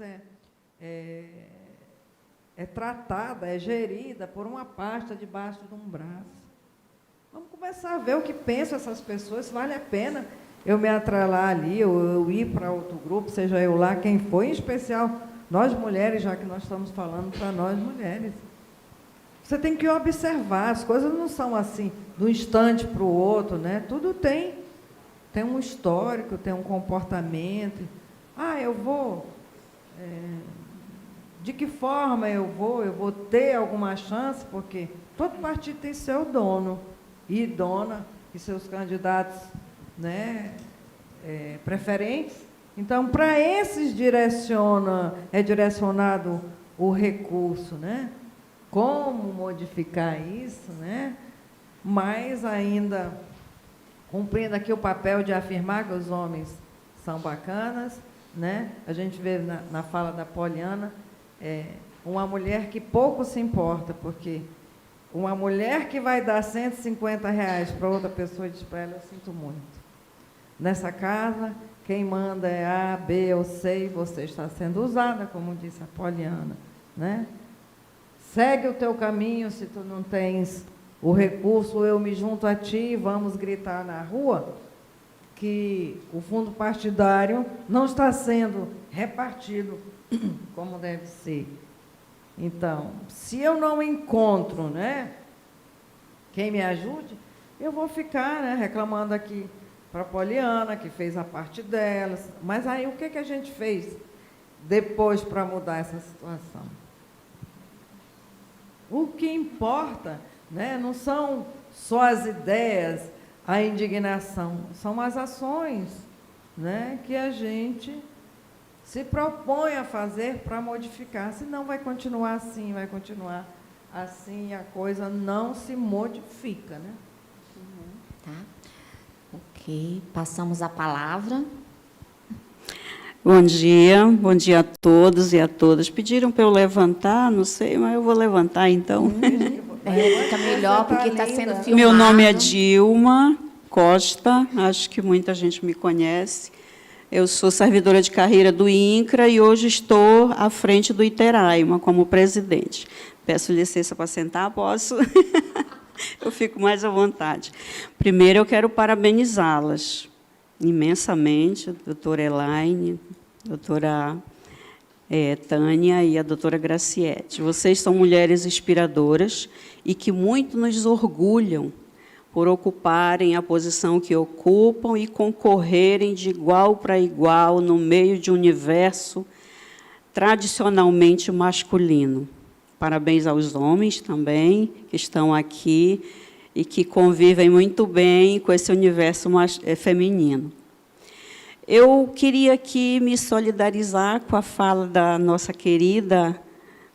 é tratada, é gerida por uma pasta debaixo de um braço. Vamos começar a ver o que pensam essas pessoas, se vale a pena eu me atrelar ali, ou eu ir para outro grupo, seja eu lá, quem for, em especial nós mulheres, já que nós estamos falando para nós mulheres. Você tem que observar, as coisas não são assim, de um instante para o outro, né? Tudo tem um histórico, tem um comportamento. Eu vou... de que forma eu vou ter alguma chance, porque todo partido tem seu dono e dona, e seus candidatos, né, preferentes. Então, para esses é direcionado o recurso, né? Como modificar isso, né? Mas ainda cumprindo aqui o papel de afirmar que os homens são bacanas, né? A gente vê na fala da Poliana, uma mulher que pouco se importa, porque uma mulher que vai dar R$150 para outra pessoa e diz para ela, eu sinto muito. Nessa casa, quem manda é A, B ou C, e você está sendo usada, como disse a Poliana, né? Segue o teu caminho, se tu não tens o recurso, eu me junto a ti, vamos gritar na rua que o fundo partidário não está sendo repartido como deve ser. Então, se eu não encontro, né, quem me ajude, eu vou ficar, né, reclamando aqui para a Poliana, que fez a parte dela. Mas aí, o que a gente fez depois para mudar essa situação? O que importa, né, não são só as ideias, a indignação, são as ações, né, que a gente se propõe a fazer para modificar. Senão vai continuar assim, e a coisa não se modifica, né? Tá. Ok, passamos a palavra. Bom dia a todos e a todas. Pediram para eu levantar, não sei, mas eu vou levantar então. Fica melhor porque está sendo filmado. Meu nome é Dilma Costa, acho que muita gente me conhece. Eu sou servidora de carreira do INCRA e hoje estou à frente do Iteraima como presidente. Peço licença para sentar, posso? Eu fico mais à vontade. Primeiro, eu quero parabenizá-las imensamente, a doutora Elaine, a doutora Tânia e a doutora Graciete. Vocês são mulheres inspiradoras e que muito nos orgulham por ocuparem a posição que ocupam e concorrerem de igual para igual no meio de um universo tradicionalmente masculino. Parabéns aos homens também, que estão aqui e que convivem muito bem com esse universo feminino. Eu queria aqui me solidarizar com a fala da nossa querida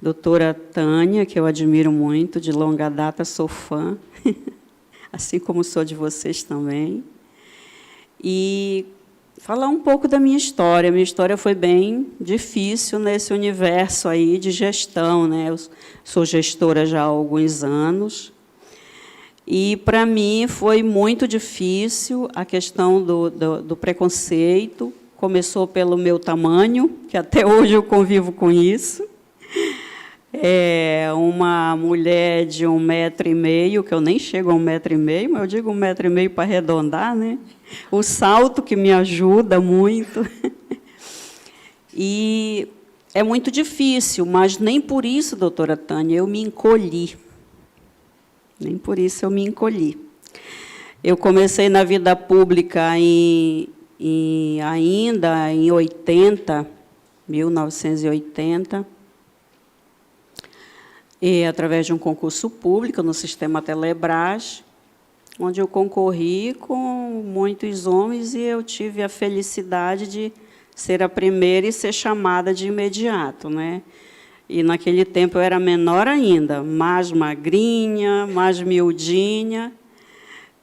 doutora Tânia, que eu admiro muito, de longa data, sou fã, assim como sou de vocês também, e falar um pouco da minha história. Minha história foi bem difícil nesse universo aí de gestão, né? Eu sou gestora já há alguns anos, e, para mim, foi muito difícil a questão do preconceito. Começou pelo meu tamanho, que até hoje eu convivo com isso. Uma mulher de 1,5 m, que eu nem chego a 1,5 m, mas eu digo 1,5 m para arredondar, né? O salto que me ajuda muito. E é muito difícil, mas nem por isso, doutora Tânia, eu me encolhi. Nem por isso eu me encolhi. Eu comecei na vida pública ainda em 1980, através de um concurso público no sistema Telebrás, onde eu concorri com muitos homens e eu tive a felicidade de ser a primeira e ser chamada de imediato, né? E, naquele tempo, eu era menor ainda, mais magrinha, mais miudinha,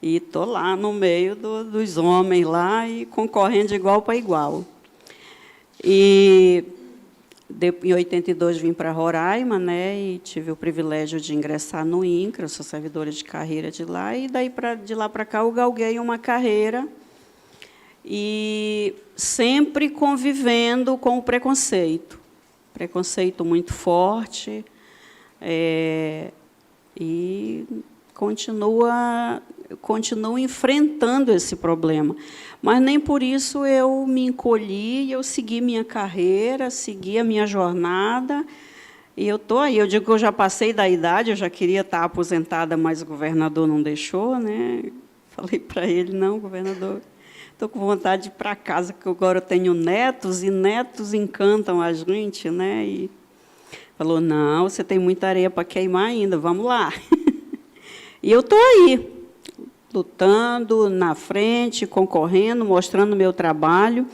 e estou lá no meio dos homens, lá, e concorrendo de igual para igual. E, em 82, vim para Roraima, né, e tive o privilégio de ingressar no INCRA, sou servidora de carreira de lá, e daí, de lá para cá, eu galguei uma carreira, e sempre convivendo com o preconceito muito forte, e continuo enfrentando esse problema. Mas nem por isso eu me encolhi, eu segui minha carreira, segui a minha jornada, e eu estou aí. Eu digo que eu já passei da idade, eu já queria estar aposentada, mas o governador não deixou, né? Falei para ele, não, governador, estou com vontade de ir para casa, porque agora eu tenho netos, e netos encantam a gente, né? E falou, não, você tem muita areia para queimar ainda, vamos lá. E eu estou aí, lutando, na frente, concorrendo, mostrando o meu trabalho.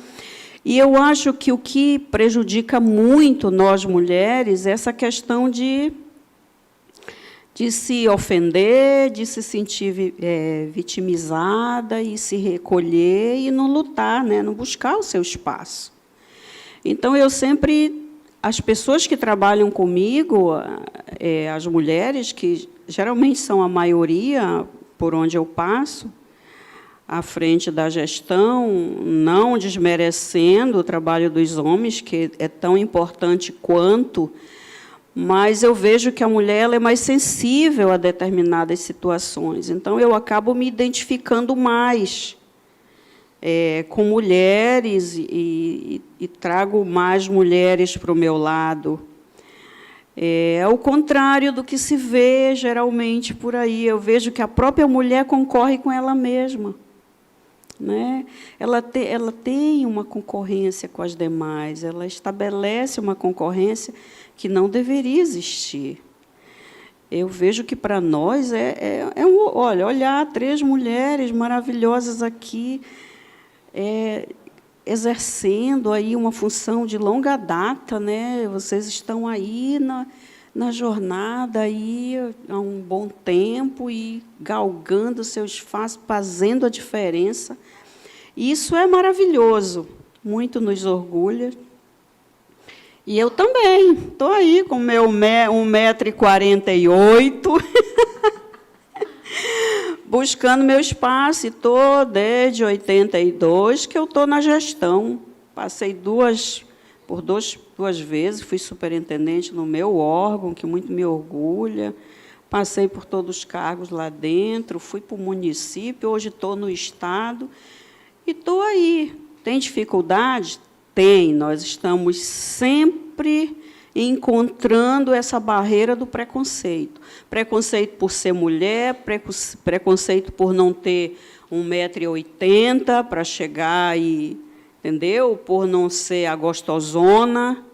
E eu acho que o que prejudica muito nós, mulheres, é essa questão de se ofender, de se sentir vitimizada e se recolher e não lutar, né, não buscar o seu espaço. Então, eu sempre... As pessoas que trabalham comigo, as mulheres, que geralmente são a maioria por onde eu passo, à frente da gestão, não desmerecendo o trabalho dos homens, que é tão importante quanto, mas eu vejo que a mulher ela é mais sensível a determinadas situações. Então, eu acabo me identificando mais com mulheres e trago mais mulheres para o meu lado. Ao contrário do que se vê, geralmente, por aí. Eu vejo que a própria mulher concorre com ela mesma, né? Ela tem uma concorrência com as demais, ela estabelece uma concorrência que não deveria existir. Eu vejo que, para nós, olha, olhar 3 mulheres maravilhosas aqui, exercendo aí uma função de longa data, né? Vocês estão aí na jornada aí há um bom tempo e galgando o seu espaço, fazendo a diferença. Isso é maravilhoso, muito nos orgulha. E eu também estou aí com meu 1,48 m, buscando meu espaço, e estou desde 82 que eu estou na gestão. Passei duas vezes, fui superintendente no meu órgão, que muito me orgulha, passei por todos os cargos lá dentro, fui para o município, hoje estou no Estado, e estou aí. Tem dificuldade? Tem. Nós estamos sempre encontrando essa barreira do preconceito. Preconceito por ser mulher, preconceito por não ter 1,80 m para chegar e... Entendeu? Por não ser a gostosona,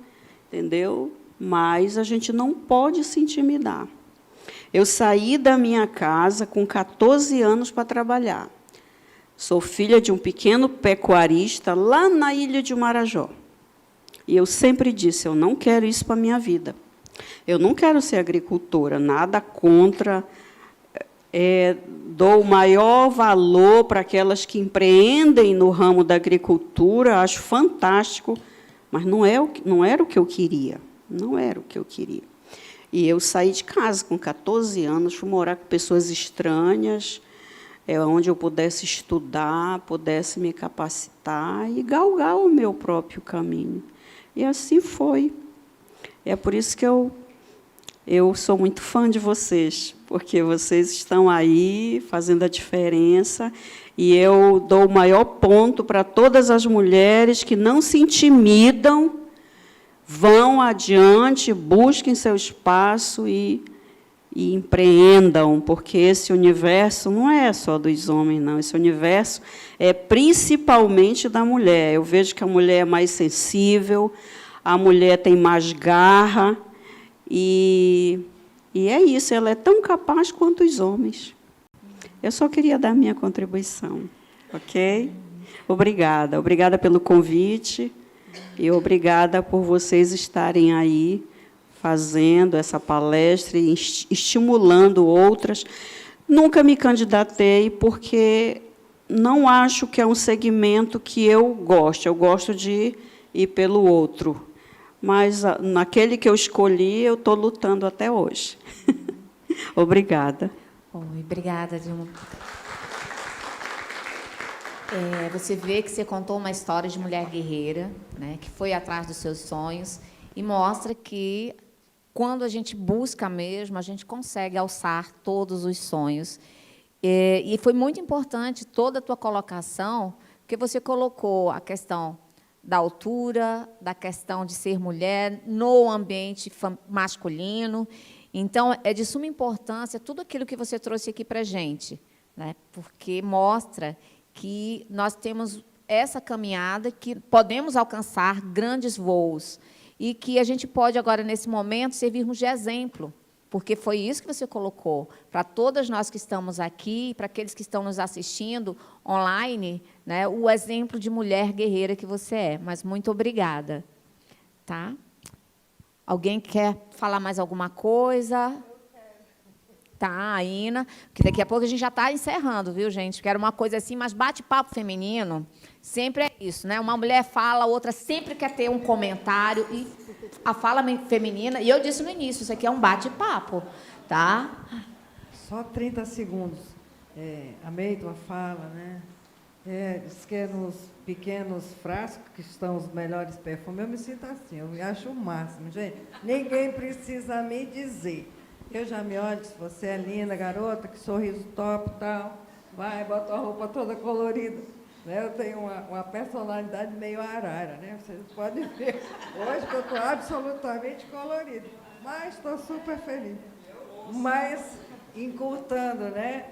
entendeu? mas a gente não pode se intimidar. Eu saí da minha casa com 14 anos para trabalhar. Sou filha de um pequeno pecuarista lá na ilha de Marajó. E eu sempre disse, eu não quero isso para a minha vida. Eu não quero ser agricultora, nada contra. Dou o maior valor para aquelas que empreendem no ramo da agricultura, acho fantástico, mas não era o que eu queria. Não era o que eu queria. E eu saí de casa com 14 anos, fui morar com pessoas estranhas, onde eu pudesse estudar, pudesse me capacitar e galgar o meu próprio caminho. E assim foi. É por isso que eu sou muito fã de vocês, porque vocês estão aí fazendo a diferença, e eu dou o maior ponto para todas as mulheres que não se intimidam, vão adiante, busquem seu espaço e empreendam, porque esse universo não é só dos homens, não. Esse universo é principalmente da mulher. Eu vejo que a mulher é mais sensível, a mulher tem mais garra, e é isso, ela é tão capaz quanto os homens. Eu só queria dar minha contribuição, ok? Obrigada. Obrigada pelo convite e obrigada por vocês estarem aí fazendo essa palestra e estimulando outras. Nunca me candidatei porque não acho que é um segmento que eu gosto de ir pelo outro. Mas, naquele que eu escolhi, eu estou lutando até hoje. Obrigada. Obrigada, Dilma. Você vê que você contou uma história de mulher guerreira, né, que foi atrás dos seus sonhos, e mostra que, quando a gente busca mesmo, a gente consegue alçar todos os sonhos. E foi muito importante toda a tua colocação, porque você colocou a questão da altura, da questão de ser mulher no ambiente masculino. Então, é de suma importância tudo aquilo que você trouxe aqui para a gente, né? Porque mostra que nós temos essa caminhada, que podemos alcançar grandes voos, e que a gente pode, agora, nesse momento, servirmos de exemplo, porque foi isso que você colocou, para todas nós que estamos aqui, para aqueles que estão nos assistindo online, né, o exemplo de mulher guerreira que você é. Mas muito obrigada. Tá? Alguém quer falar mais alguma coisa? Tá, a Ina, que daqui a pouco a gente já está encerrando, viu, gente? Porque era uma coisa assim, mas bate-papo feminino sempre é isso, né? Uma mulher fala, a outra sempre quer ter um comentário, e a fala feminina, e eu disse no início, isso aqui é um bate-papo, tá? Só 30 segundos. Amei tua fala, né? Diz que é nos pequenos frascos que estão os melhores perfumes. Eu me sinto assim, eu me acho o máximo, gente. Ninguém precisa me dizer. Eu já me olho, se você é linda, garota, que sorriso top e tal, vai, bota a roupa toda colorida. Né? Eu tenho uma personalidade meio arara, né? Vocês podem ver hoje que eu estou absolutamente colorida, mas estou super feliz. Mas, encurtando, né?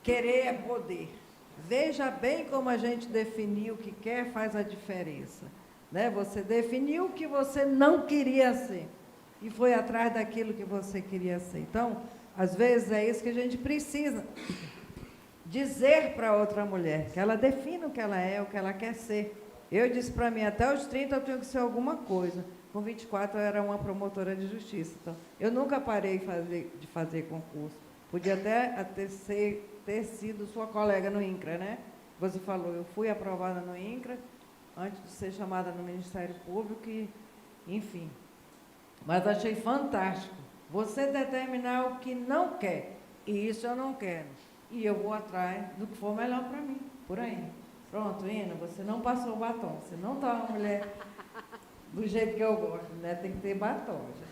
Querer é poder. Veja bem como a gente definiu o que quer faz a diferença. Né? Você definiu o que você não queria ser e foi atrás daquilo que você queria ser. Então, às vezes, é isso que a gente precisa dizer para outra mulher, que ela defina o que ela é, o que ela quer ser. Eu disse para mim, até os 30 eu tinha que ser alguma coisa. Com 24 eu era uma promotora de justiça. Então, eu nunca parei de fazer concurso. Podia até ter sido sua colega no INCRA, né? Você falou, eu fui aprovada no INCRA, antes de ser chamada no Ministério Público, e, enfim. Mas achei fantástico você determinar o que não quer, e isso eu não quero. E eu vou atrás do que for melhor para mim, por aí. Pronto, Ina, você não passou o batom, você não está uma mulher do jeito que eu gosto, né? Tem que ter batom, gente.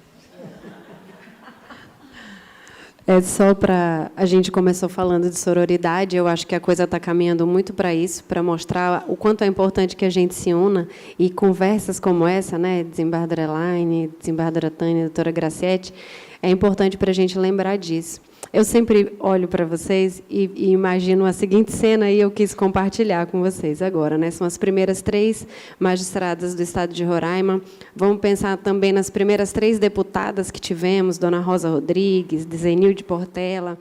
Só para... A gente começou falando de sororidade, eu acho que a coisa está caminhando muito para isso, para mostrar o quanto é importante que a gente se una, e conversas como essa, né, desembargadora Elaine, desembargadora Tânia, doutora Graciete, é importante para a gente lembrar disso. Eu sempre olho para vocês e imagino a seguinte cena, e eu quis compartilhar com vocês agora, né? São as primeiras 3 magistradas do Estado de Roraima. Vamos pensar também nas primeiras 3 deputadas que tivemos, Dona Rosa Rodrigues, Zenilde Portela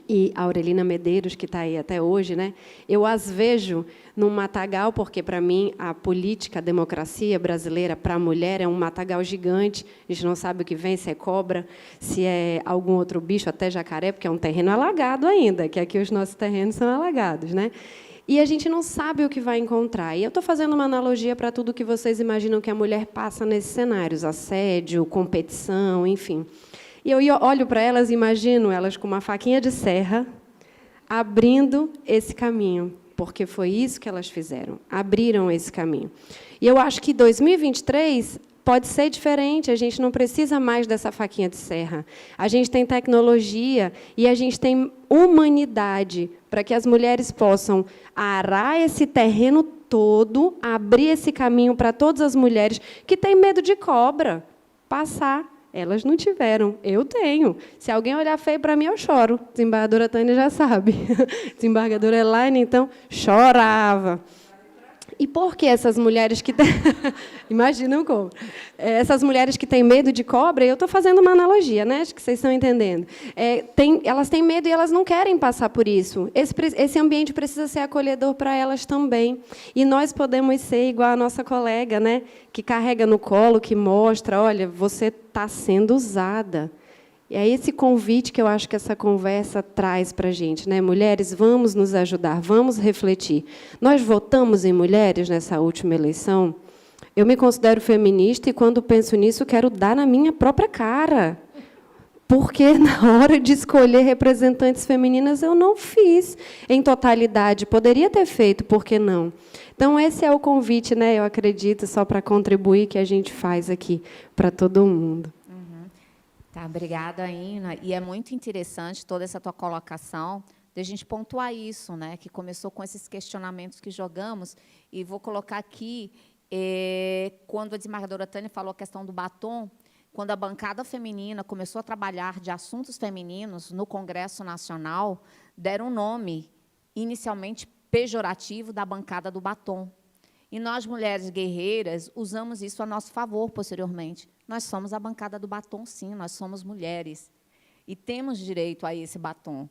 e Aurelina Medeiros, que está aí até hoje, né? Eu as vejo num matagal, porque, para mim, a política, a democracia brasileira para a mulher é um matagal gigante. A gente não sabe o que vem, se é cobra, se é algum outro bicho, até jacaré, porque é um terreno alagado ainda, que aqui os nossos terrenos são alagados, né? E a gente não sabe o que vai encontrar. E eu estou fazendo uma analogia para tudo que vocês imaginam que a mulher passa nesses cenários, assédio, competição, enfim. E eu olho para elas e imagino elas com uma faquinha de serra, abrindo esse caminho, porque foi isso que elas fizeram, abriram esse caminho. E eu acho que 2023 pode ser diferente, a gente não precisa mais dessa faquinha de serra. A gente tem tecnologia e a gente tem humanidade para que as mulheres possam arar esse terreno todo, abrir esse caminho para todas as mulheres que têm medo de cobra passar. Elas não tiveram, eu tenho. Se alguém olhar feio para mim, eu choro. Desembargadora Tânia já sabe. Desembargadora Elaine, então, chorava. E por que essas mulheres que... Imaginam como. Essas mulheres que têm medo de cobra, eu estou fazendo uma analogia, né? Acho que vocês estão entendendo. Elas têm medo e elas não querem passar por isso. Esse ambiente precisa ser acolhedor para elas também. E nós podemos ser igual a nossa colega, né? Que carrega no colo, que mostra, olha, você está sendo usada. E é esse convite que eu acho que essa conversa traz para a gente, né? Mulheres, vamos nos ajudar, vamos refletir. Nós votamos em mulheres nessa última eleição. Eu me considero feminista e, quando penso nisso, quero dar na minha própria cara. Porque, na hora de escolher representantes femininas, eu não fiz em totalidade. Poderia ter feito, por que não? Então, esse é o convite, né? Eu acredito, só para contribuir, que a gente faz aqui para todo mundo. Tá, obrigada, Ina. E é muito interessante toda essa tua colocação, de a gente pontuar isso, né? Que começou com esses questionamentos que jogamos. E vou colocar aqui, quando a desembargadora Tânia falou a questão do batom, quando a bancada feminina começou a trabalhar de assuntos femininos no Congresso Nacional, deram um nome, inicialmente pejorativo, da bancada do batom. E nós, mulheres guerreiras, usamos isso a nosso favor posteriormente. Nós somos a bancada do batom, sim, nós somos mulheres. E temos direito a esse batom,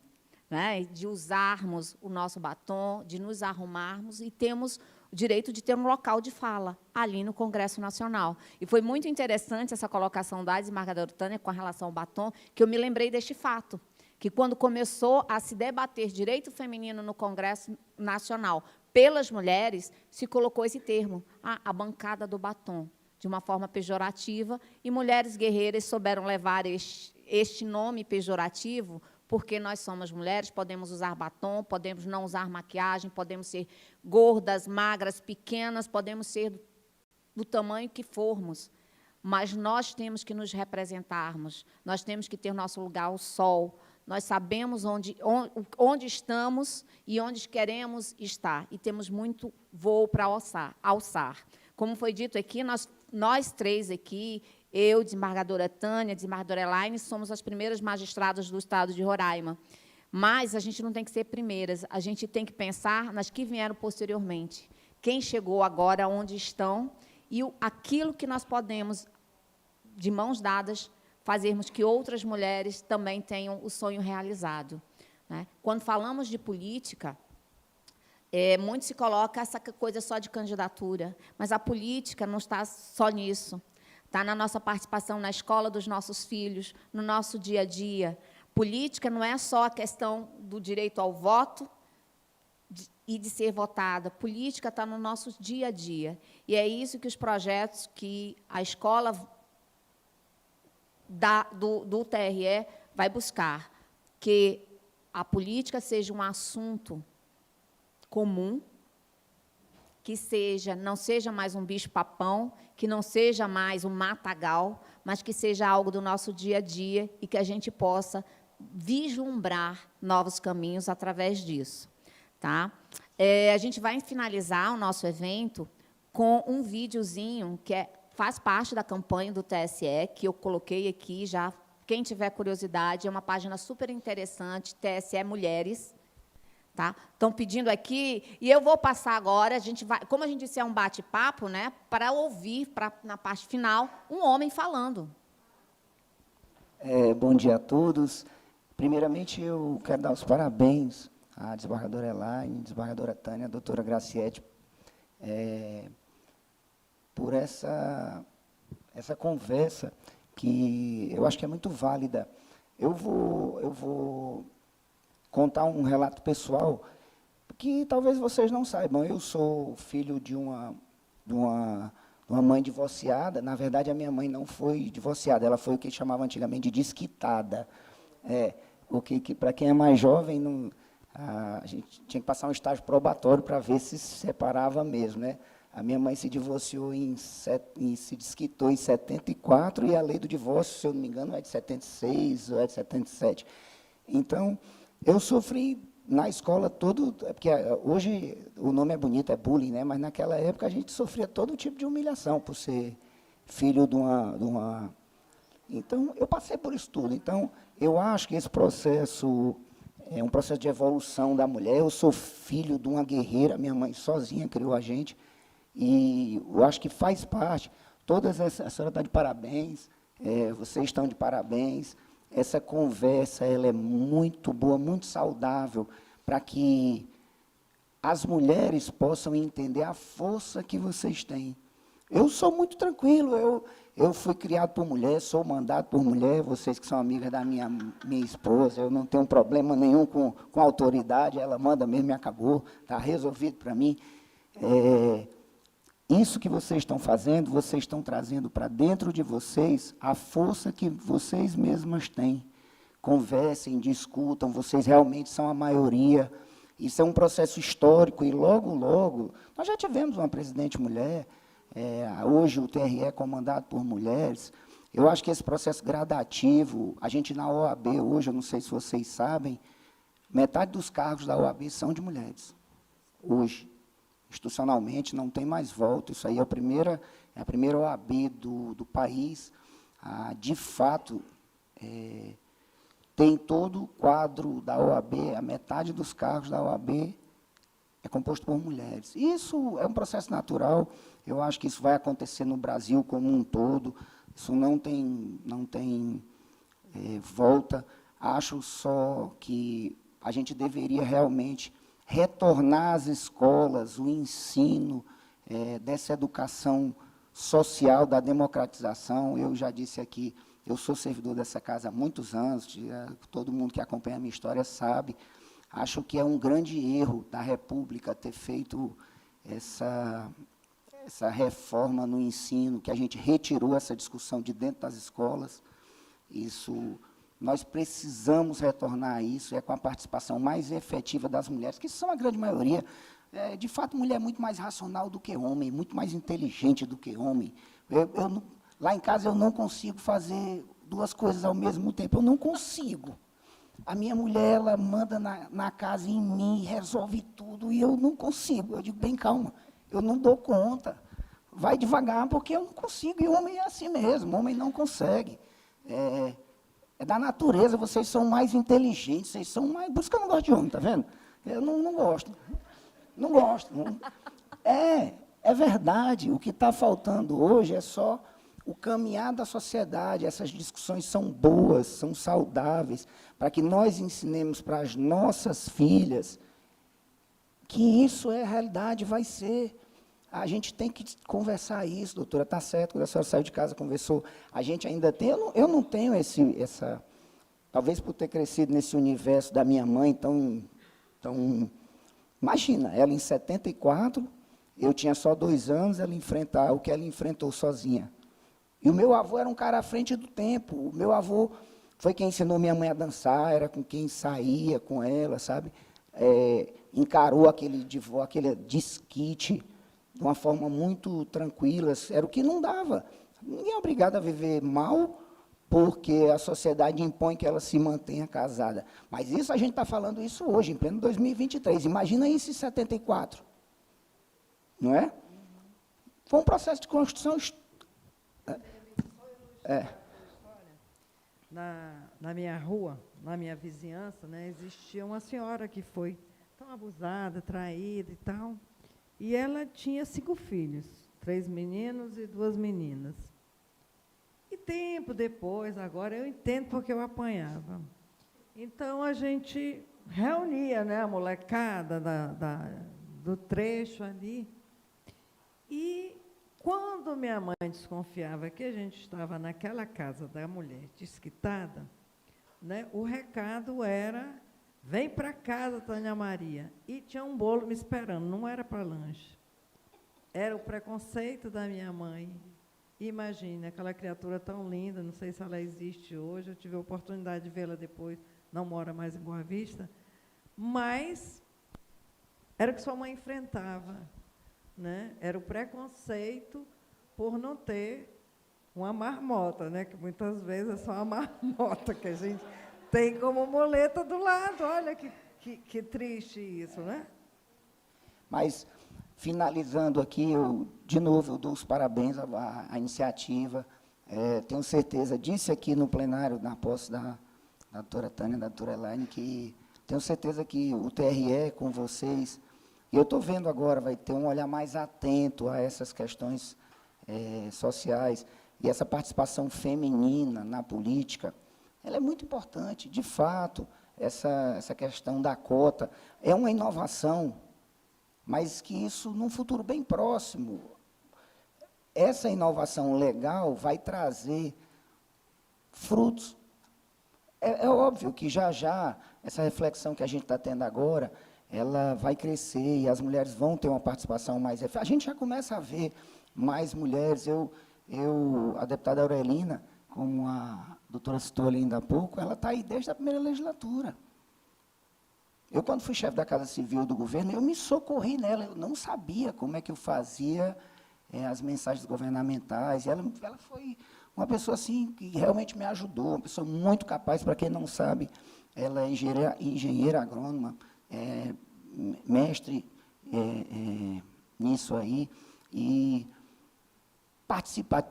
né? De usarmos o nosso batom, de nos arrumarmos, e temos o direito de ter um local de fala ali no Congresso Nacional. E foi muito interessante essa colocação da desembargadora Tânia com relação ao batom, que eu me lembrei deste fato, que, quando começou a se debater direito feminino no Congresso Nacional pelas mulheres, se colocou esse termo, a bancada do batom, de uma forma pejorativa, e mulheres guerreiras souberam levar este nome pejorativo, porque nós somos mulheres, podemos usar batom, podemos não usar maquiagem, podemos ser gordas, magras, pequenas, podemos ser do tamanho que formos, mas nós temos que nos representarmos, nós temos que ter nosso lugar ao sol, nós sabemos onde estamos e onde queremos estar, e temos muito voo para alçar. Como foi dito aqui, nós 3 aqui, eu, desembargadora Tânia, desembargadora Elaine, somos as primeiras magistradas do Estado de Roraima. Mas a gente não tem que ser primeiras, a gente tem que pensar nas que vieram posteriormente. Quem chegou agora, onde estão, e aquilo que nós podemos, de mãos dadas, fazermos que outras mulheres também tenham o sonho realizado, né? Quando falamos de política, muito se coloca essa coisa só de candidatura, mas a política não está só nisso. Está na nossa participação na escola dos nossos filhos, no nosso dia a dia. Política não é só a questão do direito ao voto e de ser votada. Política está no nosso dia a dia. E é isso que os projetos que a escola do TRE vai buscar, que a política seja um assunto comum, que não seja mais um bicho-papão, que não seja mais um matagal, mas que seja algo do nosso dia a dia e que a gente possa vislumbrar novos caminhos através disso. Tá? A gente vai finalizar o nosso evento com um videozinho que faz parte da campanha do TSE, que eu coloquei aqui, já quem tiver curiosidade, é uma página super interessante, TSE Mulheres. Tá? Estão pedindo aqui, e eu vou passar agora, como a gente disse, é um bate-papo, né, para ouvir, na parte final, um homem falando. Bom dia a todos. Primeiramente, eu quero dar os parabéns à desembargadora Elaine, desembargadora Tânia, à doutora Graciete, por essa conversa, que eu acho que é muito válida. Eu vou contar um relato pessoal que talvez vocês não saibam. Eu sou filho de uma mãe divorciada. Na verdade, a minha mãe não foi divorciada, ela foi o que chamava antigamente de desquitada. Porque para quem é mais jovem, a gente tinha que passar um estágio probatório para ver se separava mesmo, né? A minha mãe se divorciou e se desquitou em 74, e a lei do divórcio, se eu não me engano, é de 76 ou é de 77. Então, eu sofri na escola porque hoje o nome é bonito, é bullying, né? Mas naquela época a gente sofria todo tipo de humilhação por ser filho de uma... Então, eu passei por isso tudo. Então, eu acho que esse processo é um processo de evolução da mulher. Eu sou filho de uma guerreira, minha mãe sozinha criou a gente, e eu acho que faz parte. A senhora está de parabéns, vocês estão de parabéns. Essa conversa ela é muito boa, muito saudável, para que as mulheres possam entender a força que vocês têm. Eu sou muito tranquilo, eu fui criado por mulher, sou mandado por mulher, vocês que são amigas da minha esposa, eu não tenho problema nenhum com a autoridade, ela manda mesmo e acabou, está resolvido para mim. Isso que vocês estão fazendo, vocês estão trazendo para dentro de vocês a força que vocês mesmas têm. Conversem, discutam, vocês realmente são a maioria. Isso é um processo histórico e logo, logo... Nós já tivemos uma presidente mulher, hoje o TRE é comandado por mulheres. Eu acho que esse processo gradativo, a gente na OAB hoje, eu não sei se vocês sabem, metade dos cargos da OAB são de mulheres, hoje. Institucionalmente, não tem mais volta. Isso aí é a primeira OAB do país. De fato, tem todo o quadro da OAB, a metade dos cargos da OAB é composto por mulheres. Isso é um processo natural. Eu acho que isso vai acontecer no Brasil como um todo. Isso não tem volta. Acho só que a gente deveria realmente retornar às escolas, o ensino dessa educação social, da democratização. Eu já disse aqui, eu sou servidor dessa casa há muitos anos, todo mundo que acompanha a minha história sabe. Acho que é um grande erro da República ter feito essa reforma no ensino, que a gente retirou essa discussão de dentro das escolas. Nós precisamos retornar a isso, com a participação mais efetiva das mulheres, que são a grande maioria. De fato, mulher é muito mais racional do que homem, muito mais inteligente do que homem. Lá em casa eu não consigo fazer duas coisas ao mesmo tempo, eu não consigo. A minha mulher, ela manda na casa em mim, resolve tudo, e eu não consigo. Eu digo, bem, calma, eu não dou conta. Vai devagar, porque eu não consigo, e o homem é assim mesmo, o homem não consegue. É da natureza, vocês são mais inteligentes, vocês são mais... Por isso que eu não gosto de homem, está vendo? Eu não gosto. Não gosto. É verdade. O que está faltando hoje é só o caminhar da sociedade. Essas discussões são boas, são saudáveis, para que nós ensinemos para as nossas filhas que isso é a realidade, vai ser. A gente tem que conversar isso, doutora, está certo, quando a senhora saiu de casa, conversou. A gente ainda tem, eu não tenho essa... Talvez por ter crescido nesse universo da minha mãe, imagina, ela em 74, eu tinha só 2 anos, ela enfrentar o que ela enfrentou sozinha. E o meu avô era um cara à frente do tempo. O meu avô foi quem ensinou minha mãe a dançar, era com quem saía com ela, sabe? Encarou aquele desquite de uma forma muito tranquila, era o que não dava. Ninguém é obrigado a viver mal, porque a sociedade impõe que ela se mantenha casada. Mas isso, a gente está falando isso hoje, em pleno 2023. Imagina isso em 74. Não é? Foi um processo de construção... na minha rua, na minha vizinhança, né, existia uma senhora que foi tão abusada, traída e tal, e ela tinha 5 filhos, 3 meninos e 2 meninas. E tempo depois, agora eu entendo porque eu apanhava. Então, a gente reunia, né, a molecada do trecho ali, e quando minha mãe desconfiava que a gente estava naquela casa da mulher desquitada, né, o recado era: vem para casa, Tânia Maria. E tinha um bolo me esperando, não era para lanche. Era o preconceito da minha mãe. Imagine, aquela criatura tão linda, não sei se ela existe hoje, eu tive a oportunidade de vê-la depois, não mora mais em Boa Vista, mas era o que sua mãe enfrentava, né? Era o preconceito por não ter uma marmota, né? Que muitas vezes é só a marmota que a gente tem como muleta do lado. Olha que triste isso, né? Mas, finalizando aqui, de novo, eu dou os parabéns à iniciativa. Tenho certeza, disse aqui no plenário, na posse da doutora Tânia, da doutora Elaine, que tenho certeza que o TRE, com vocês, e eu estou vendo agora, vai ter um olhar mais atento a essas questões sociais, e essa participação feminina na política, ela é muito importante. De fato, essa questão da cota é uma inovação, mas que isso, num futuro bem próximo, essa inovação legal vai trazer frutos. É óbvio que já essa reflexão que a gente está tendo agora, ela vai crescer e as mulheres vão ter uma participação mais efetiva. A gente já começa a ver mais mulheres. A deputada Aurelina, como a doutora citou ali ainda há pouco, ela está aí desde a primeira legislatura. Eu, quando fui chefe da Casa Civil do governo, eu me socorri nela, eu não sabia como é que eu fazia as mensagens governamentais, e ela foi uma pessoa assim, que realmente me ajudou, uma pessoa muito capaz. Para quem não sabe, ela é engenheira agrônoma, mestre nisso aí, e participa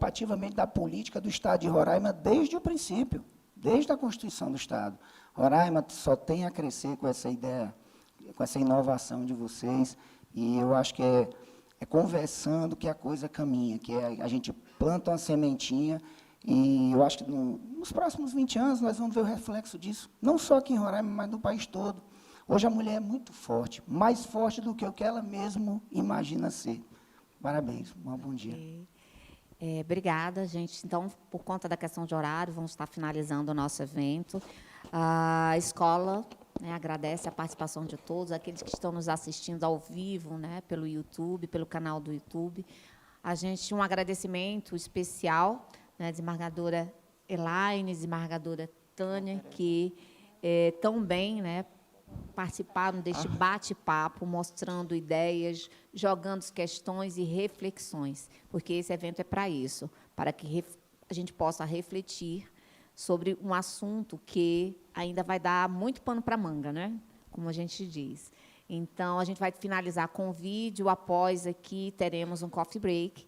ativamente da política do Estado de Roraima desde o princípio, desde a Constituição do Estado. Roraima só tem a crescer com essa ideia, com essa inovação de vocês, e eu acho que é conversando que a coisa caminha, que a gente planta uma sementinha, e eu acho que nos próximos 20 anos nós vamos ver o reflexo disso, não só aqui em Roraima, mas no país todo. Hoje a mulher é muito forte, mais forte do que o que ela mesma imagina ser. Parabéns, um bom dia. Obrigada, gente. Então, por conta da questão de horário, vamos estar finalizando o nosso evento. A escola, né, agradece a participação de todos, aqueles que estão nos assistindo ao vivo, né, pelo YouTube, pelo canal do YouTube. A gente, um agradecimento especial, né, desembargadora Elaine, desembargadora Tânia, que também, né, participaram deste bate-papo, mostrando ideias, jogando questões e reflexões, porque esse evento é para isso, para que a gente possa refletir sobre um assunto que ainda vai dar muito pano para manga, né? Como a gente diz. Então, a gente vai finalizar com o vídeo, após aqui teremos um coffee break,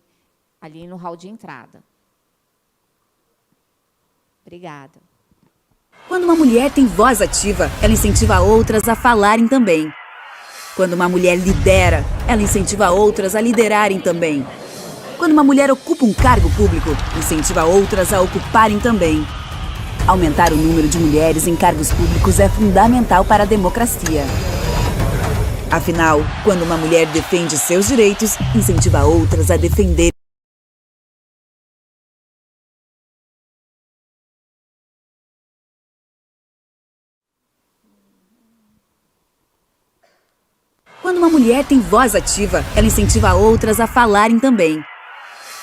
ali no hall de entrada. Obrigada. Quando uma mulher tem voz ativa, ela incentiva outras a falarem também. Quando uma mulher lidera, ela incentiva outras a liderarem também. Quando uma mulher ocupa um cargo público, incentiva outras a ocuparem também. Aumentar o número de mulheres em cargos públicos é fundamental para a democracia. Afinal, quando uma mulher defende seus direitos, incentiva outras a defender. Quando uma mulher tem voz ativa, ela incentiva outras a falarem também.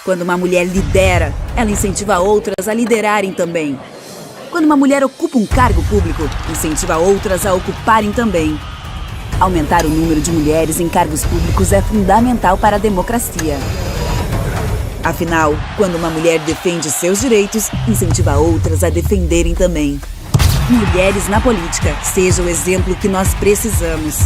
Quando uma mulher lidera, ela incentiva outras a liderarem também. Quando uma mulher ocupa um cargo público, incentiva outras a ocuparem também. Aumentar o número de mulheres em cargos públicos é fundamental para a democracia. Afinal, quando uma mulher defende seus direitos, incentiva outras a defenderem também. Mulheres na política, seja o exemplo que nós precisamos.